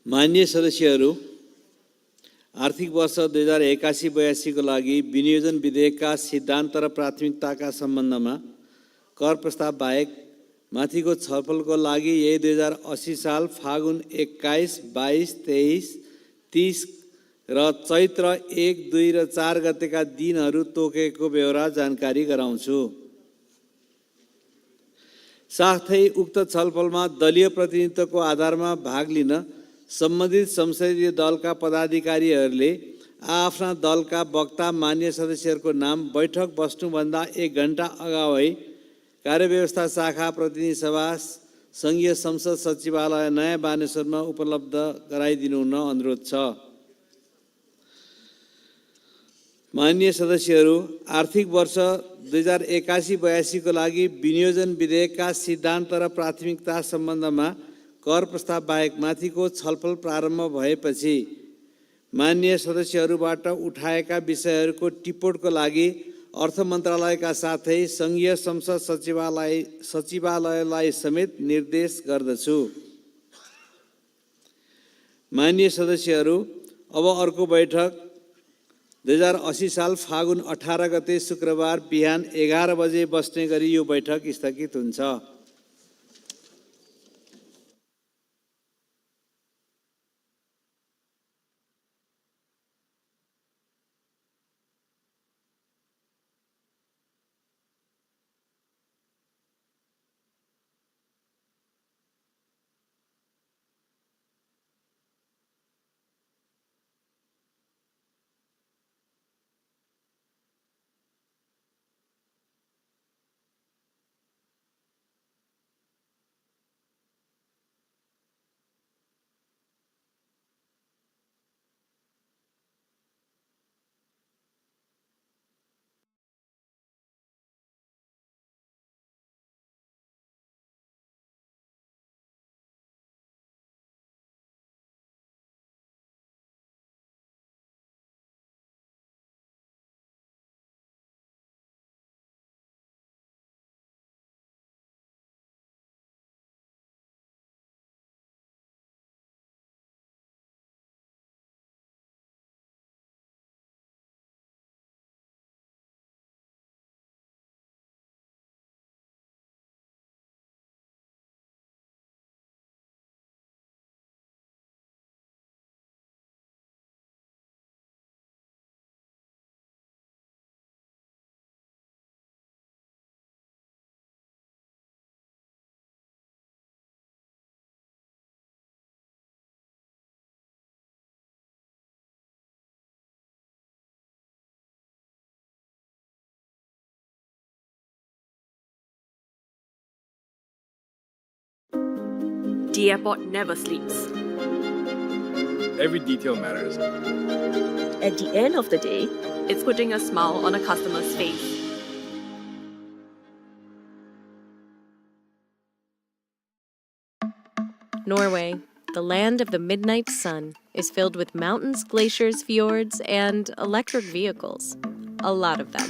Speaker 2: माननीय सदस्यहरू, आर्थिक वर्ष 2081-82 को लागि विनियोजन विधेयकका सिद्धान्त र प्राथमिकताका सम्बन्धमा कर प्रस्ताव बाहेक माथिको छलफलको लागि यही 2080 साल फागुन 21, 22, 23, 30 र चैत्र 1, 2 र 4 गतेका दिनहरू तोकेको बेहोरा जानकारी गराउँछु। साथै उक्त छलफलमा दलीय प्रतिनिधित्वको आधारमा भाग लिन सम्बन्धित संसदीय दलका पदाधिकारीहरूले आफ्ना दलका वक्ता मान्य सदस्यहरूको नाम बैठक बस्नुभन्दा 1 घण्टा अगावै कार्यव्यवस्था शाखा, प्रतिनिधि सभा, सङ्घीय संसद सचिवालय नयाँ बानेश्वरमा उपलब्ध गराइदिनु हुन अनुरोध छ। माननीय सदस्यहरू, आर्थिक वर्ष 2081-82 को लागि विनियोजन विधेयकका सिद्धान्त र प्राथमिकता सम्बन्धमा कर प्रस्ताव बाहेक माथिको छलफल प्रारम्भ भएपछि माननीय सदस्यहरूबाट उठाएका विषयहरूको टिप्पणको लागि अर्थ मन्त्रालयका साथै सङ्घीय संसद सचिवालयलाई समेत निर्देश गर्दछु। माननीय सदस्यहरू, अब अर्को बैठक 2080 साल फागुन 18 गते शुक्रबार बिहान 11 बजे बस्ने गरी यो बैठक स्थगित हुन्छ।
Speaker 18: The airport never sleeps.
Speaker 19: Every detail matters.
Speaker 18: At the end of the day, it's putting a smile on a customer's face.
Speaker 20: Norway, the land of the midnight sun, is filled with mountains, glaciers, fjords, and electric vehicles. A lot of them.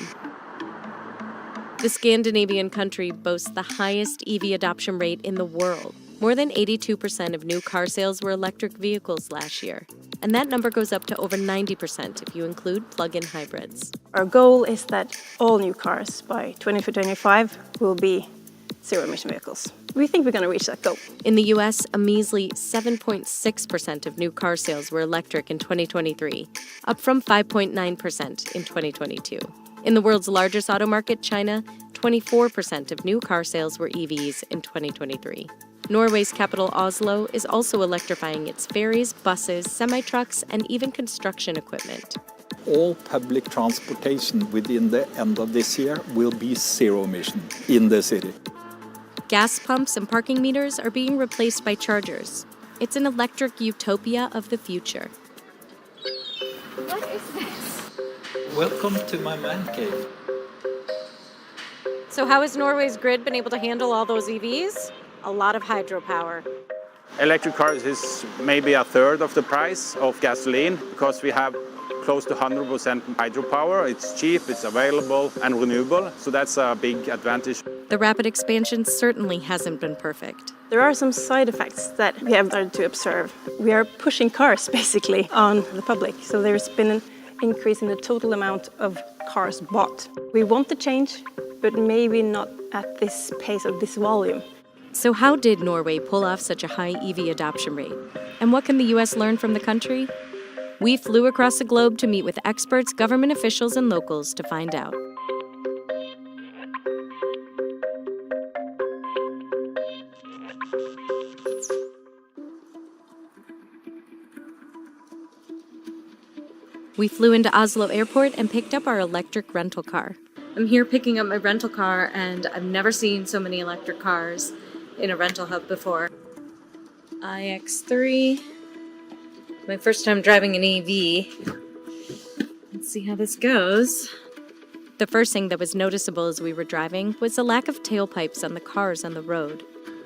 Speaker 20: The Scandinavian country boasts the highest EV adoption rate in the world. More than 82% of new car sales were electric vehicles last year. And that number goes up to over 90% if you include plug-in hybrids.
Speaker 21: Our goal is that all new cars by 2025 will be zero-emission vehicles. We think we're going to reach that goal.
Speaker 20: In the US, a measly 7.6% of new car sales were electric in 2023, up from 5.9% in 2022. In the world's largest auto market, China, 24% of new car sales were EVs in 2023. Norway's capital, Oslo, is also electrifying its ferries, buses, semi-trucks, and even construction equipment.
Speaker 22: All public transportation within the end of this year will be zero emission in the city.
Speaker 20: Gas pumps and parking meters are being replaced by chargers. It's an electric utopia of the future.
Speaker 21: What is this?
Speaker 22: Welcome to my man cave.
Speaker 20: So how has Norway's grid been able to handle all those EVs? A lot of hydropower.
Speaker 23: Electric cars is maybe a third of the price of gasoline because we have close to 100% hydropower. It's cheap, it's available and renewable, so that's a big advantage.
Speaker 20: The rapid expansion certainly hasn't been perfect.
Speaker 21: There are some side effects that we have started to observe. We are pushing cars basically on the public, so there's been an increase in the total amount of cars bought. We want the change, but maybe not at this pace of this volume.
Speaker 20: So how did Norway pull off such a high EV adoption rate? And what can the US learn from the country? We flew across the globe to meet with experts, government officials, and locals to find out. We flew into Oslo Airport and picked up our electric rental car.
Speaker 24: I'm here picking up my rental car, and I've never seen so many electric cars in a rental hub before. iX3, my first time driving an EV. Let's see how this goes.
Speaker 20: The first thing that was noticeable as we were driving was the lack of tailpipes on the cars on the road.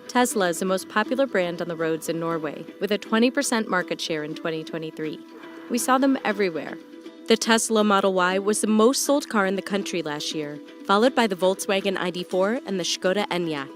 Speaker 20: Tesla is the most popular brand on the roads in Norway, with a 20% market share in 2023. We saw them everywhere. The Tesla Model Y was the most sold car in the country last year, followed by the Volkswagen ID4 and the Skoda Enyaq.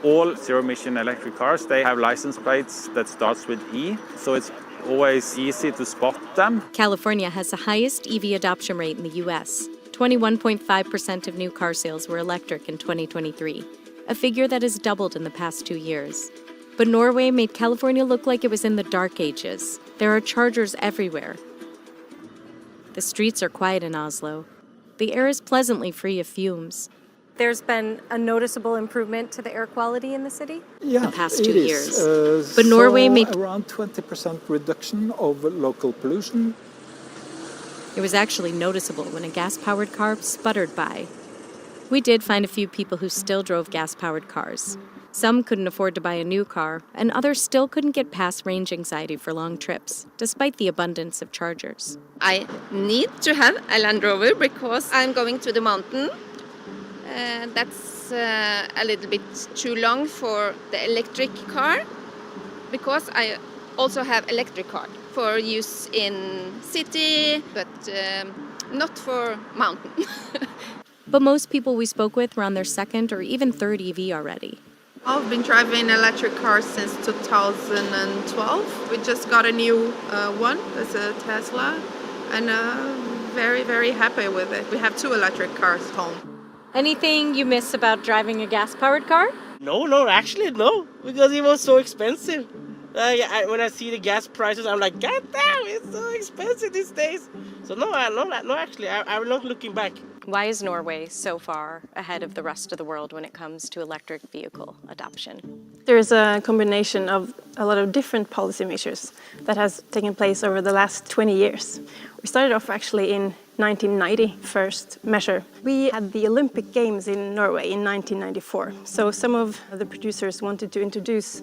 Speaker 23: All zero-emission electric cars, they have license plates that starts with E, so it's always easy to spot them.
Speaker 20: California has the highest EV adoption rate in the US. 21.5% of new car sales were electric in 2023, a figure that has doubled in the past 2 years. But Norway made California look like it was in the dark ages. There are chargers everywhere. The streets are quiet in Oslo. The air is pleasantly free of fumes.
Speaker 25: There's been a noticeable improvement to the air quality in the city?
Speaker 22: Yeah,
Speaker 20: the past 2
Speaker 22: it
Speaker 20: years.
Speaker 22: is.
Speaker 20: But Norway made
Speaker 22: around 20% reduction of local pollution.
Speaker 20: It was actually noticeable when a gas-powered car sputtered by. We did find a few people who still drove gas-powered cars. Some couldn't afford to buy a new car, and others still couldn't get past range anxiety for long trips, despite the abundance of chargers.
Speaker 26: I need to have a Land Rover because I'm going to the mountain. That's a little bit too long for the electric car because I also have electric car for use in city, but not for mountain.
Speaker 20: But most people we spoke with were on their second or even third EV already.
Speaker 27: I've been driving electric cars since 2012. We just got a new one, that's a Tesla, and very, very happy with it. We have 2 electric cars home.
Speaker 25: Anything you miss about driving a gas-powered car?
Speaker 28: No, actually no, because it was so expensive. When I see the gas prices, I'm like, God damn, it's so expensive these days. So no, actually, I'm not looking back.
Speaker 25: Why is Norway so far ahead of the rest of the world when it comes to electric vehicle adoption?
Speaker 21: There's a combination of a lot of different policy measures that has taken place over the last 20 years. We started off actually in 1990, first measure. We had the Olympic Games in Norway in 1994. So some of the producers wanted to introduce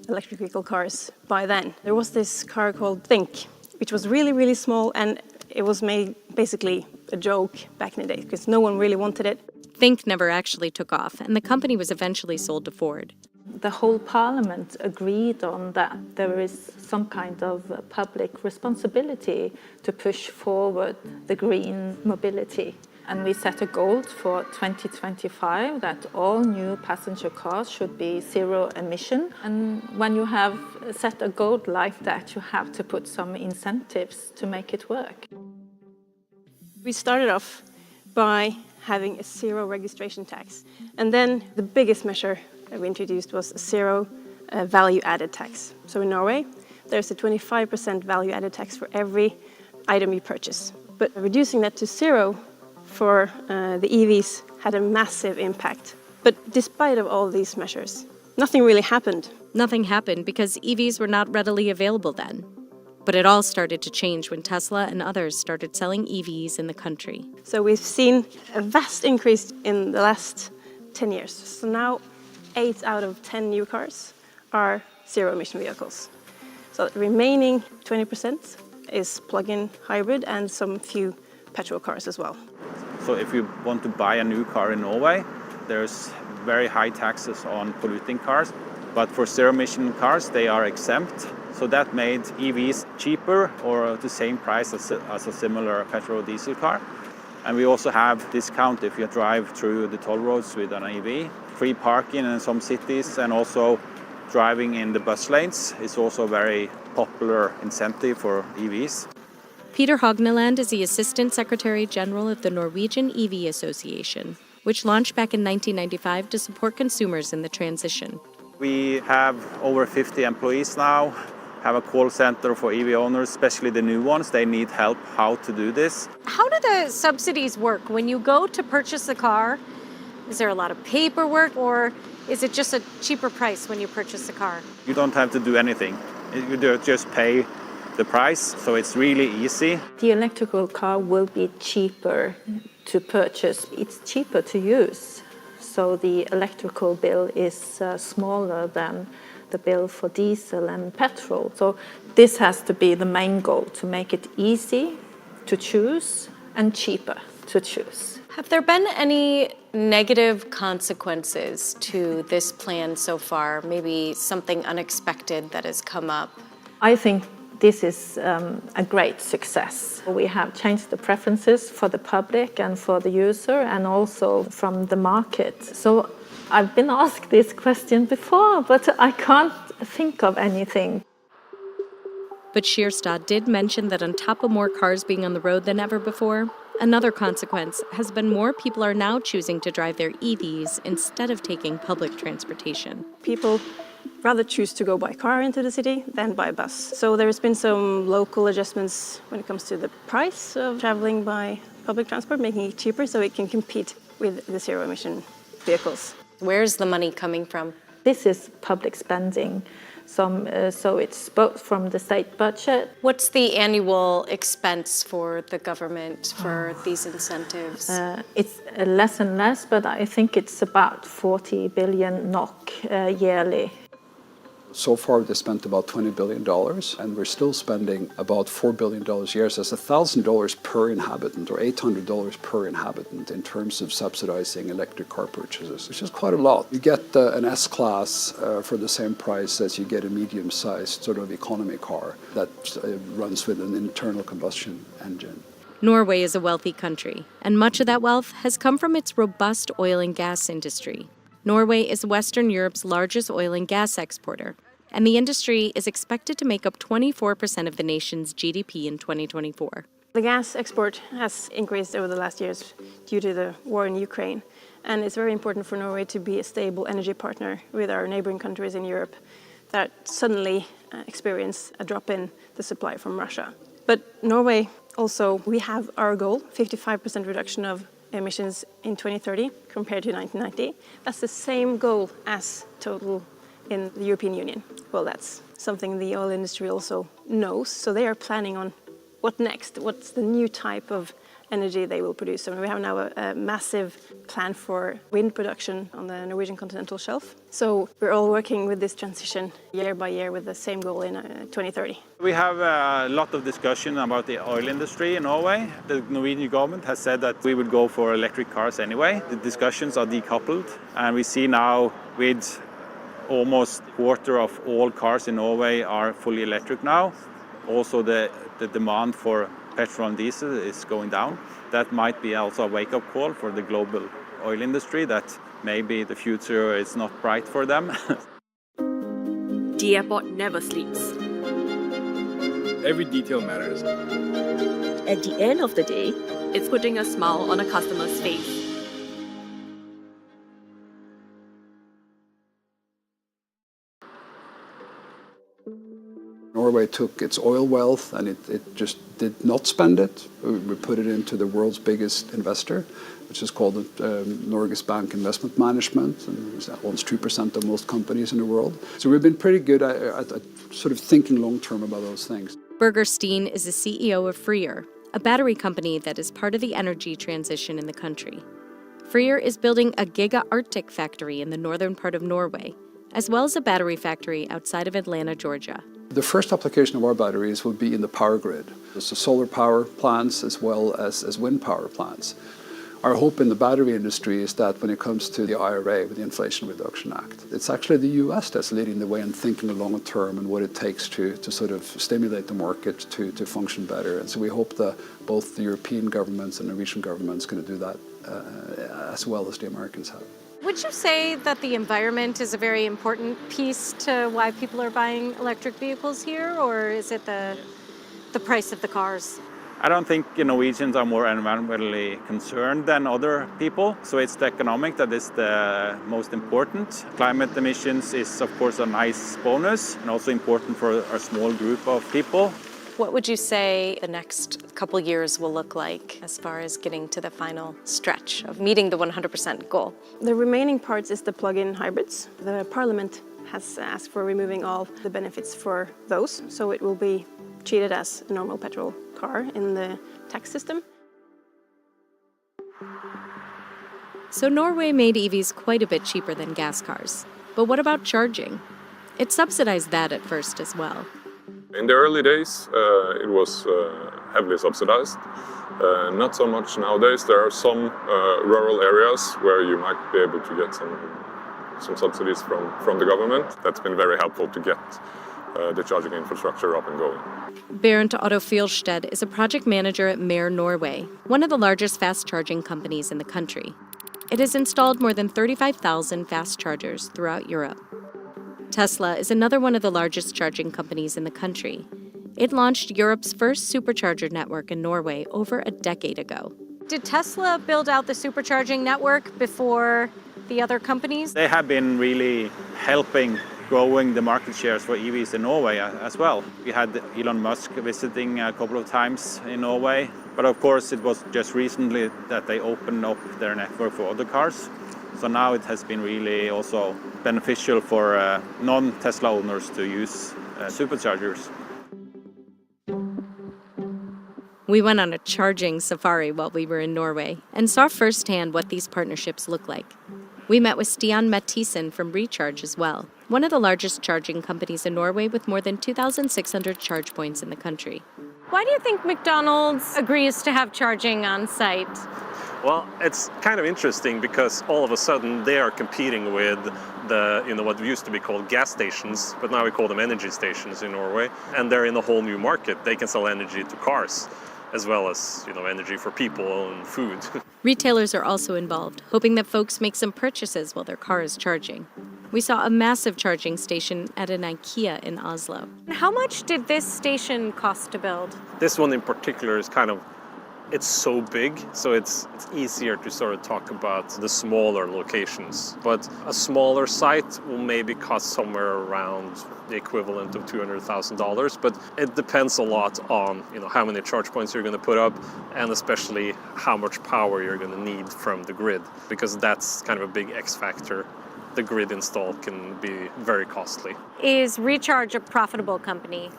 Speaker 21: electric vehicle cars by then. There was this car called Think, which was really, really small, and it was made basically a joke back in the day because no one really wanted it.
Speaker 20: Think never actually took off, and the company was eventually sold to Ford.
Speaker 1: The whole parliament agreed on that there is some kind of public responsibility to push forward the green mobility. And we set a goal for 2025 that all new passenger cars should be zero emission. And when you have set a goal like that, you have to put some incentives to make it work.
Speaker 21: We started off by having a zero registration tax. And then the biggest measure that we introduced was a zero value-added tax. So in Norway, there's a 25% value-added tax for every item you purchase. But reducing that to zero for the EVs had a massive impact. But despite of all these measures, nothing really happened.
Speaker 20: Nothing happened because EVs were not readily available then. But it all started to change when Tesla and others started selling EVs in the country.
Speaker 21: So we've seen a vast increase in the last 10 years. So now 8 out of 10 new cars are zero-emission vehicles. So the remaining 20% is plug-in hybrid and some few petrol cars as well.
Speaker 23: So if you want to buy a new car in Norway, there's very high taxes on polluting cars. But for zero-emission cars, they are exempt. So that made EVs cheaper or the same price as a similar petrol or diesel car. And we also have discount if you drive through the toll roads with an EV. Free parking in some cities and also driving in the bus lanes is also a very popular incentive for EVs.
Speaker 20: Peter Hogneland is the Assistant Secretary General of the Norwegian EV Association, which launched back in 1995 to support consumers in the transition.
Speaker 23: We have over 50 employees now, have a call center for EV owners, especially the new ones. They need help how to do this.
Speaker 24: How do the subsidies work? When you go to purchase a car, is there a lot of paperwork, or is it just a cheaper price when you purchase a car?
Speaker 23: You don't have to do anything. You just pay the price, so it's really easy.
Speaker 1: The electrical car will be cheaper to purchase. It's cheaper to use. So the electrical bill is smaller than the bill for diesel and petrol. So this has to be the main goal, to make it easy to choose and cheaper to choose.
Speaker 25: Have there been any negative consequences to this plan so far? Maybe something unexpected that has come up?
Speaker 1: I think this is a great success. We have changed the preferences for the public and for the user and also from the market. So I've been asked this question before, but I can't think of anything.
Speaker 20: But Skjerstad did mention that on top of more cars being on the road than ever before, another consequence has been more people are now choosing to drive their EVs instead of taking public transportation.
Speaker 21: People rather choose to go by car into the city than by bus. So there's been some local adjustments when it comes to the price of traveling by public transport, making it cheaper so it can compete with the zero-emission vehicles.
Speaker 25: Where's the money coming from?
Speaker 1: This is public spending, so it's both from the state budget.
Speaker 25: What's the annual expense for the government for these incentives?
Speaker 1: It's less and less, but I think it's about 40 billion NOK yearly.
Speaker 22: So far, they spent about $20 billion, and we're still spending about $4 billion a year. So that's $1,000 per inhabitant or $800 per inhabitant in terms of subsidizing electric car purchases, which is quite a lot. You get an S-Class for the same price as you get a medium-sized sort of economy car that runs with an internal combustion engine.
Speaker 20: Norway is a wealthy country, and much of that wealth has come from its robust oil and gas industry. Norway is Western Europe's largest oil and gas exporter, and the industry is expected to make up 24% of the nation's GDP in 2024.
Speaker 21: The gas export has increased over the last years due to the war in Ukraine, and it's very important for Norway to be a stable energy partner with our neighboring countries in Europe that suddenly experience a drop in the supply from Russia. But Norway also, we have our goal, 55% reduction of emissions in 2030 compared to 1990. That's the same goal as total in the European Union. Well, that's something the oil industry also knows, so they are planning on what next, what's the new type of energy they will produce. So we have now a massive plan for wind production on the Norwegian continental shelf. So we're all working with this transition year by year with the same goal in 2030.
Speaker 23: We have a lot of discussion about the oil industry in Norway. The Norwegian government has said that we would go for electric cars anyway. The discussions are decoupled, and we see now with almost a quarter of all cars in Norway are fully electric now. Also the demand for petrol and diesel is going down. That might be also a wake-up call for the global oil industry that maybe the future is not bright for them.
Speaker 18: The airport never sleeps.
Speaker 19: Every detail matters.
Speaker 18: At the end of the day, it's putting a smile on a customer's face.
Speaker 22: Norway took its oil wealth and it just did not spend it. We put it into the world's biggest investor, which is called Norges Bank Investment Management, and it owns 2% of most companies in the world. So we've been pretty good at sort of thinking long-term about those things.
Speaker 20: Birger Steen is the CEO of Freer, a battery company that is part of the energy transition in the country. Freer is building a Giga Arctic factory in the northern part of Norway, as well as a battery factory outside of Atlanta, Georgia.
Speaker 22: The first application of our batteries will be in the power grid. There's the solar power plants as well as wind power plants. Our hope in the battery industry is that when it comes to the IRA, with the Inflation Reduction Act, it's actually the US that's leading the way in thinking long term and what it takes to sort of stimulate the market to function better. And so we hope that both the European governments and Norwegian governments are going to do that as well as the Americans have.
Speaker 24: Would you say that the environment is a very important piece to why people are buying electric vehicles here, or is it the price of the cars?
Speaker 23: I don't think Norwegians are more environmentally concerned than other people, so it's the economic that is the most important. Climate emissions is, of course, a nice bonus and also important for a small group of people.
Speaker 20: What would you say the next couple years will look like as far as getting to the final stretch of meeting the 100% goal?
Speaker 21: The remaining parts is the plug-in hybrids. The Parliament has asked for removing all the benefits for those, so it will be treated as a normal petrol car in the tax system.
Speaker 20: So Norway made EVs quite a bit cheaper than gas cars. But what about charging? It subsidized that at first as well.
Speaker 19: In the early days, it was heavily subsidized. Not so much nowadays. There are some rural areas where you might be able to get some subsidies from the government. That's been very helpful to get the charging infrastructure up and going.
Speaker 20: Bernt Otto Fjellsted is a project manager at Mer Norway, one of the largest fast charging companies in the country. It has installed more than 35,000 fast chargers throughout Europe. Tesla is another one of the largest charging companies in the country. It launched Europe's first supercharger network in Norway over a decade ago.
Speaker 24: Did Tesla build out the supercharging network before the other companies?
Speaker 23: They have been really helping growing the market shares for EVs in Norway as well. We had Elon Musk visiting a couple of times in Norway, but of course it was just recently that they opened up their network for other cars. So now it has been really also beneficial for non-Tesla owners to use superchargers.
Speaker 20: We went on a charging safari while we were in Norway and saw firsthand what these partnerships look like. We met with Stian Mathisen from Recharge as well, one of the largest charging companies in Norway with more than 2,600 charge points in the country.
Speaker 24: Why do you think McDonald's agrees to have charging on site?
Speaker 3: Well, it's kind of interesting because all of a sudden they are competing with what used to be called gas stations, but now we call them energy stations in Norway, and they're in a whole new market. They can sell energy to cars, as well as energy for people and food.
Speaker 20: Retailers are also involved, hoping that folks make some purchases while their car is charging. We saw a massive charging station at an IKEA in Oslo.
Speaker 24: How much did this station cost to build?
Speaker 3: This one in particular is it's so big, so it's easier to sort of talk about the smaller locations. But a smaller site will maybe cost somewhere around the equivalent of $200,000. But it depends a lot on how many charge points you're going to put up, and especially how much power you're going to need from the grid, because that's kind of a big X factor. The grid install can be very costly.
Speaker 24: Is Recharge a profitable company?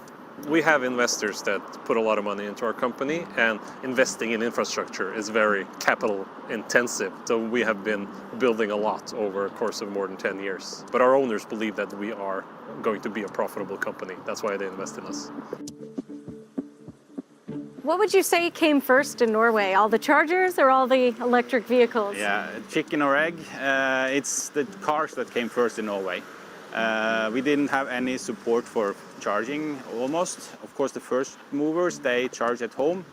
Speaker 3: We have investors that put a lot of money into our company, and investing in infrastructure is very capital intensive. So we have been building a lot over a course of more than 10 years. But our owners believe that we are going to be a profitable company. That's why they invest in us.
Speaker 24: What would you say came first in Norway? All the chargers or all the electric vehicles?
Speaker 23: Yeah, chicken or egg. It's the cars that came first in Norway. We didn't have any support for charging almost. Of course, the first movers, they charge at home.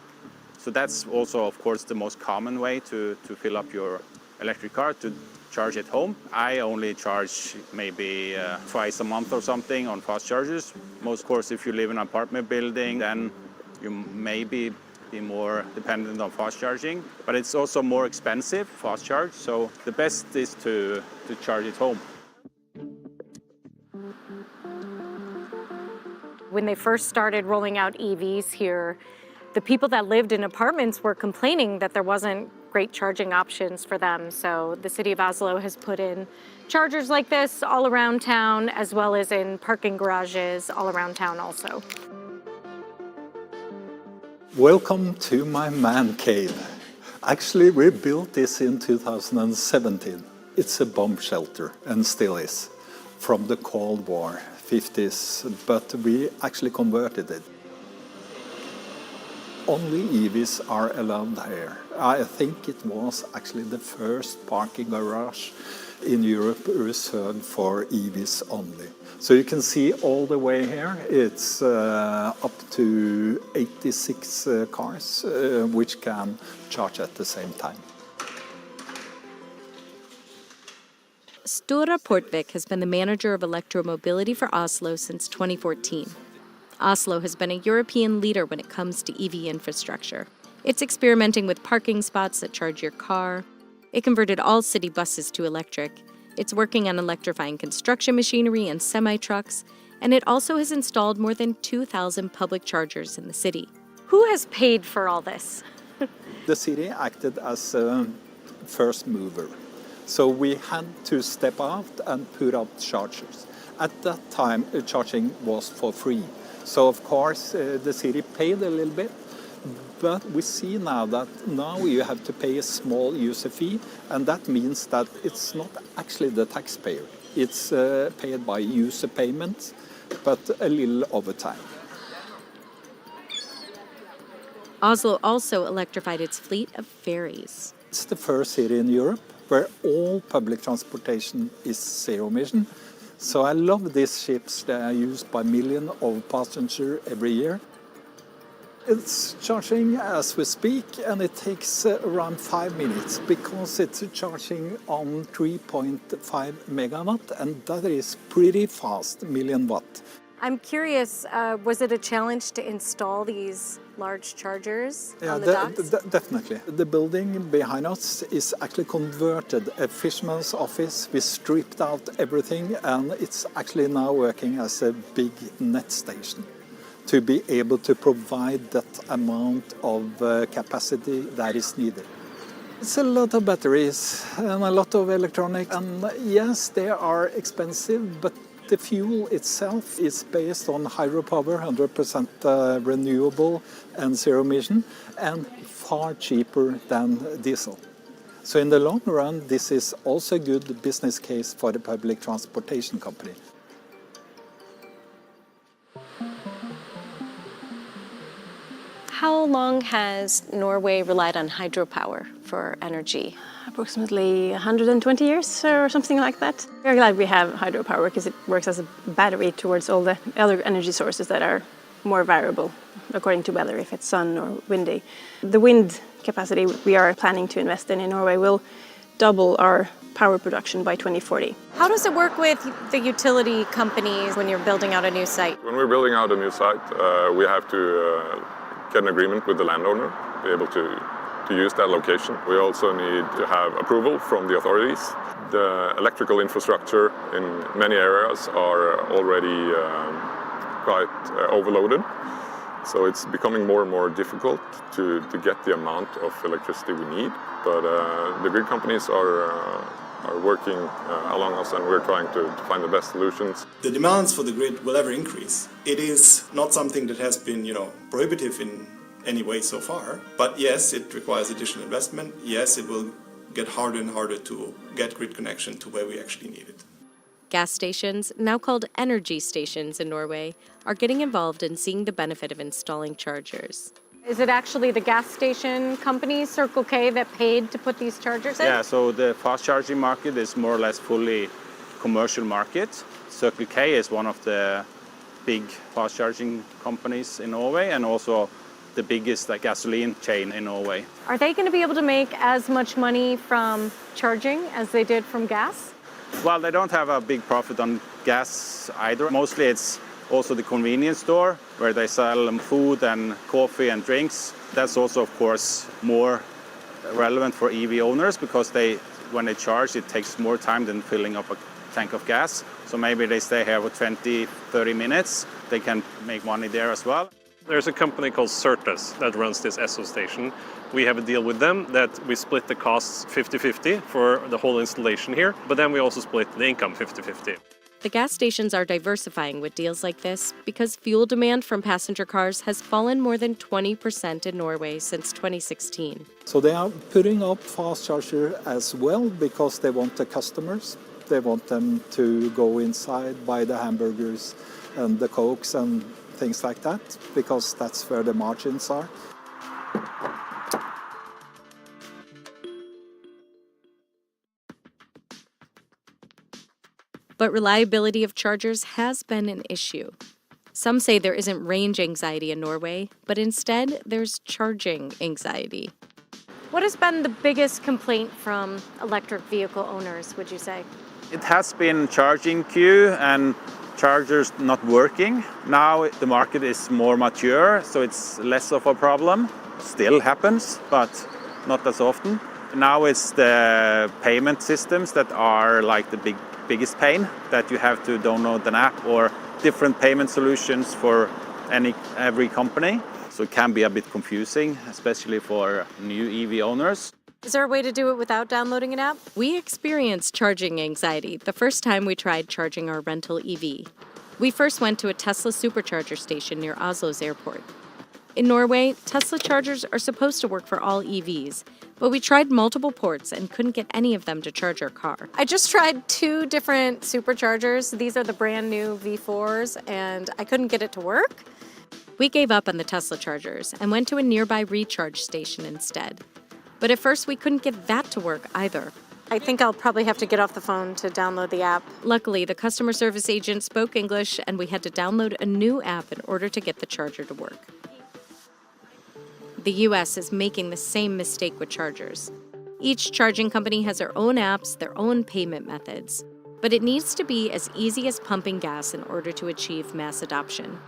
Speaker 23: So that's also, of course, the most common way to fill up your electric car, to charge at home. I only charge maybe twice a month or something on fast chargers. Most, of course, if you live in an apartment building, then you maybe be more dependent on fast charging, but it's also more expensive, fast charge, so the best is to charge at home.
Speaker 24: When they first started rolling out EVs here, the people that lived in apartments were complaining that there wasn't great charging options for them. So the city of Oslo has put in chargers like this all around town, as well as in parking garages all around town also.
Speaker 22: Welcome to my man cave. Actually, we built this in 2017. It's a bomb shelter, and still is, from the Cold War, 50s, but we actually converted it. Only EVs are allowed here. I think it was actually the first parking garage in Europe reserved for EVs only. So you can see all the way here, it's up to 86 cars which can charge at the same time.
Speaker 20: Sture Portvik has been the manager of electromobility for Oslo since 2014. Oslo has been a European leader when it comes to EV infrastructure. It's experimenting with parking spots that charge your car. It converted all city buses to electric. It's working on electrifying construction machinery and semi-trucks, and it also has installed more than 2,000 public chargers in the city.
Speaker 24: Who has paid for all this?
Speaker 22: The city acted as a first mover. So we had to step out and put up chargers. At that time, charging was for free. So of course, the city paid a little bit, but we see now that now you have to pay a small user fee, and that means that it's not actually the taxpayer. It's paid by user payments, but a little over time.
Speaker 20: Oslo also electrified its fleet of ferries.
Speaker 22: It's the first city in Europe where all public transportation is zero emission. So I love these ships that are used by millions of passengers every year. It's charging as we speak, and it takes around 5 minutes because it's charging on 3.5 megawatt, and that is pretty fast, million watt.
Speaker 24: I'm curious, was it a challenge to install these large chargers on the docks?
Speaker 22: Definitely. The building behind us is actually converted a fisherman's office. We stripped out everything, and it's actually now working as a big net station to be able to provide that amount of capacity that is needed. It's a lot of batteries and a lot of electronics, and yes, they are expensive, but the fuel itself is based on hydropower, 100% renewable and zero emission, and far cheaper than diesel. So in the long run, this is also a good business case for the public transportation company.
Speaker 20: How long has Norway relied on hydropower for energy?
Speaker 21: Approximately 120 years or something like that. Very glad we have hydropower because it works as a battery towards all the other energy sources that are more variable according to weather, if it's sun or windy. The wind capacity we are planning to invest in Norway will double our power production by 2040.
Speaker 20: How does it work with the utility companies when you're building out a new site?
Speaker 19: When we're building out a new site, we have to get an agreement with the landowner, be able to use that location. We also need to have approval from the authorities. The electrical infrastructure in many areas are already quite overloaded. So it's becoming more and more difficult to get the amount of electricity we need. But the grid companies are are working along us, and we're trying to find the best solutions.
Speaker 4: The demands for the grid will ever increase. It is not something that has been, prohibitive in any way so far. But yes, it requires additional investment. Yes, it will get harder and harder to get grid connection to where we actually need it.
Speaker 20: Gas stations, now called energy stations in Norway, are getting involved in seeing the benefit of installing chargers.
Speaker 24: Is it actually the gas station company, Circle K, that paid to put these chargers in?
Speaker 23: Yeah, so the fast charging market is more or less fully commercial market. Circle K is one of the big fast charging companies in Norway, and also the biggest gasoline chain in Norway.
Speaker 24: Are they going to be able to make as much money from charging as they did from gas?
Speaker 23: Well, they don't have a big profit on gas either. Mostly it's also the convenience store where they sell food and coffee and drinks. That's also, of course, more relevant for EV owners because when they charge, it takes more time than filling up a tank of gas. So maybe they stay here for 20, 30 minutes. They can make money there as well.
Speaker 3: There's a company called Certus that runs this Esso station. We have a deal with them that we split the costs 50-50 for the whole installation here, but then we also split the income 50-50.
Speaker 20: The gas stations are diversifying with deals like this because fuel demand from passenger cars has fallen more than 20% in Norway since 2016.
Speaker 22: So they are putting up fast charger as well because they want the customers. They want them to go inside, buy the hamburgers and the Cokes and things like that, because that's where the margins are.
Speaker 20: But reliability of chargers has been an issue. Some say there isn't range anxiety in Norway, but instead there's charging anxiety.
Speaker 24: What has been the biggest complaint from electric vehicle owners, would you say?
Speaker 23: It has been charging queue and chargers not working. Now the market is more mature, so it's less of a problem. Still happens, but not as often. Now it's the payment systems that are like the biggest pain, that you have to download an app or different payment solutions for every company. So it can be a bit confusing, especially for new EV owners.
Speaker 24: Is there a way to do it without downloading an app?
Speaker 20: We experienced charging anxiety the first time we tried charging our rental EV. We first went to a Tesla supercharger station near Oslo's airport. In Norway, Tesla chargers are supposed to work for all EVs, but we tried multiple ports and couldn't get any of them to charge our car.
Speaker 24: I just tried 2 different superchargers. These are the brand new V4s, and I couldn't get it to work.
Speaker 20: We gave up on the Tesla chargers and went to a nearby recharge station instead. But at first, we couldn't get that to work either.
Speaker 24: I think I'll probably have to get off the phone to download the app.
Speaker 20: Luckily, the customer service agent spoke English, and we had to download a new app in order to get the charger to work. The US is making the same mistake with chargers. Each charging company has their own apps, their own payment methods. But it needs to be as easy as pumping gas in order to achieve mass adoption.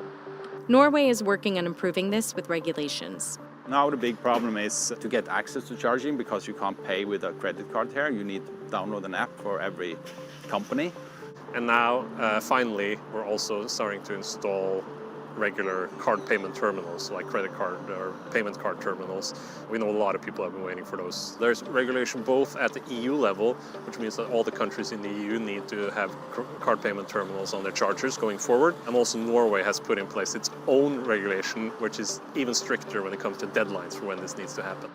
Speaker 20: Norway is working on improving this with regulations.
Speaker 23: Now the big problem is to get access to charging because you can't pay with a credit card here. You need to download an app for every company.
Speaker 3: And now, finally, we're also starting to install regular card payment terminals, like credit card or payment card terminals. We know a lot of people have been waiting for those. There's regulation both at the EU level, which means that all the countries in the EU need to have card payment terminals on their chargers going forward. And also Norway has put in place its own regulation, which is even stricter when it comes to deadlines for when this needs to happen.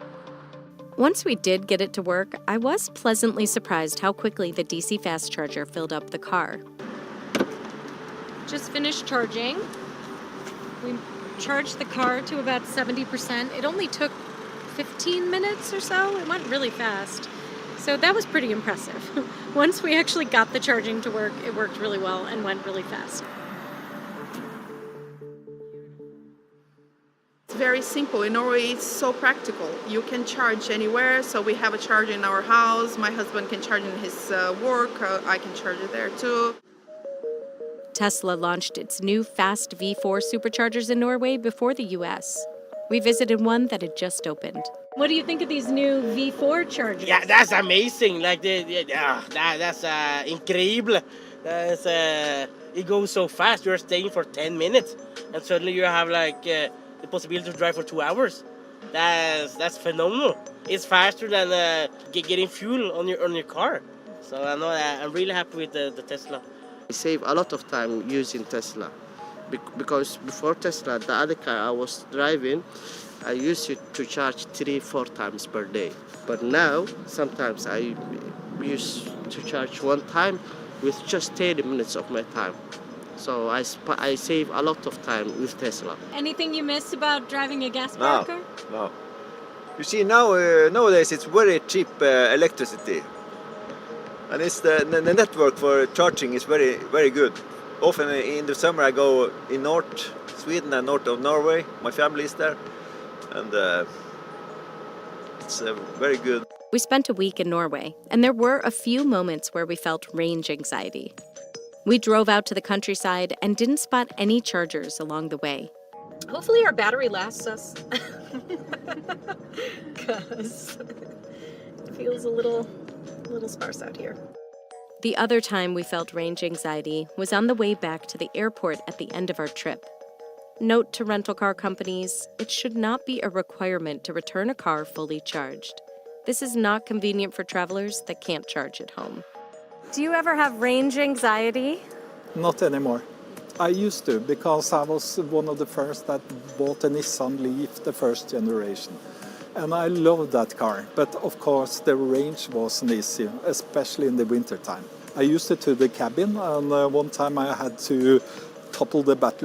Speaker 20: Once we did get it to work, I was pleasantly surprised how quickly the DC fast charger filled up the car.
Speaker 24: Just finished charging. We charged the car to about 70%. It only took 15 minutes or so. It went really fast. So that was pretty impressive. Once we actually got the charging to work, it worked really well and went really fast.
Speaker 27: It's very simple. In Norway, it's so practical. You can charge anywhere. So we have a charger in our house. My husband can charge in his work. I can charge it there too.
Speaker 20: Tesla launched its new fast V4 superchargers in Norway before the US. We visited one that had just opened.
Speaker 24: What do you think of these new V4 chargers?
Speaker 28: Yeah, that's amazing. Like that's incredible. It goes so fast. You're staying for 10 minutes, and suddenly you have the possibility to drive for 2 hours. That's phenomenal. It's faster than getting fuel on your car. So I know I'm really happy with the Tesla.
Speaker 5: I save a lot of time using Tesla because before Tesla, the other car I was driving, I used it to charge 3-4 times per day. But now, sometimes I use to charge one time with just 30 minutes of my time. So I save a lot of time with Tesla.
Speaker 24: Anything you miss about driving a gas-powered car?
Speaker 6: No. You see, nowadays it's very cheap electricity. And it's the network for charging is very, very good. Often in the summer I go in North Sweden and north of Norway. My family is there. And it's very good.
Speaker 20: We spent a week in Norway, and there were a few moments where we felt range anxiety. We drove out to the countryside and didn't spot any chargers along the way.
Speaker 18: Hopefully our battery lasts us. Because it feels a little sparse out here.
Speaker 20: The other time we felt range anxiety was on the way back to the airport at the end of our trip. Note to rental car companies, it should not be a requirement to return a car fully charged. This is not convenient for travelers that can't charge at home.
Speaker 24: Do you ever have range anxiety?
Speaker 7: Not anymore. I used to, because I was one of the first that bought a Nissan Leaf, the first generation. And I loved that car, but of course the range was an issue, especially in the winter time. I used it to the cabin, and one time I had to topple the battery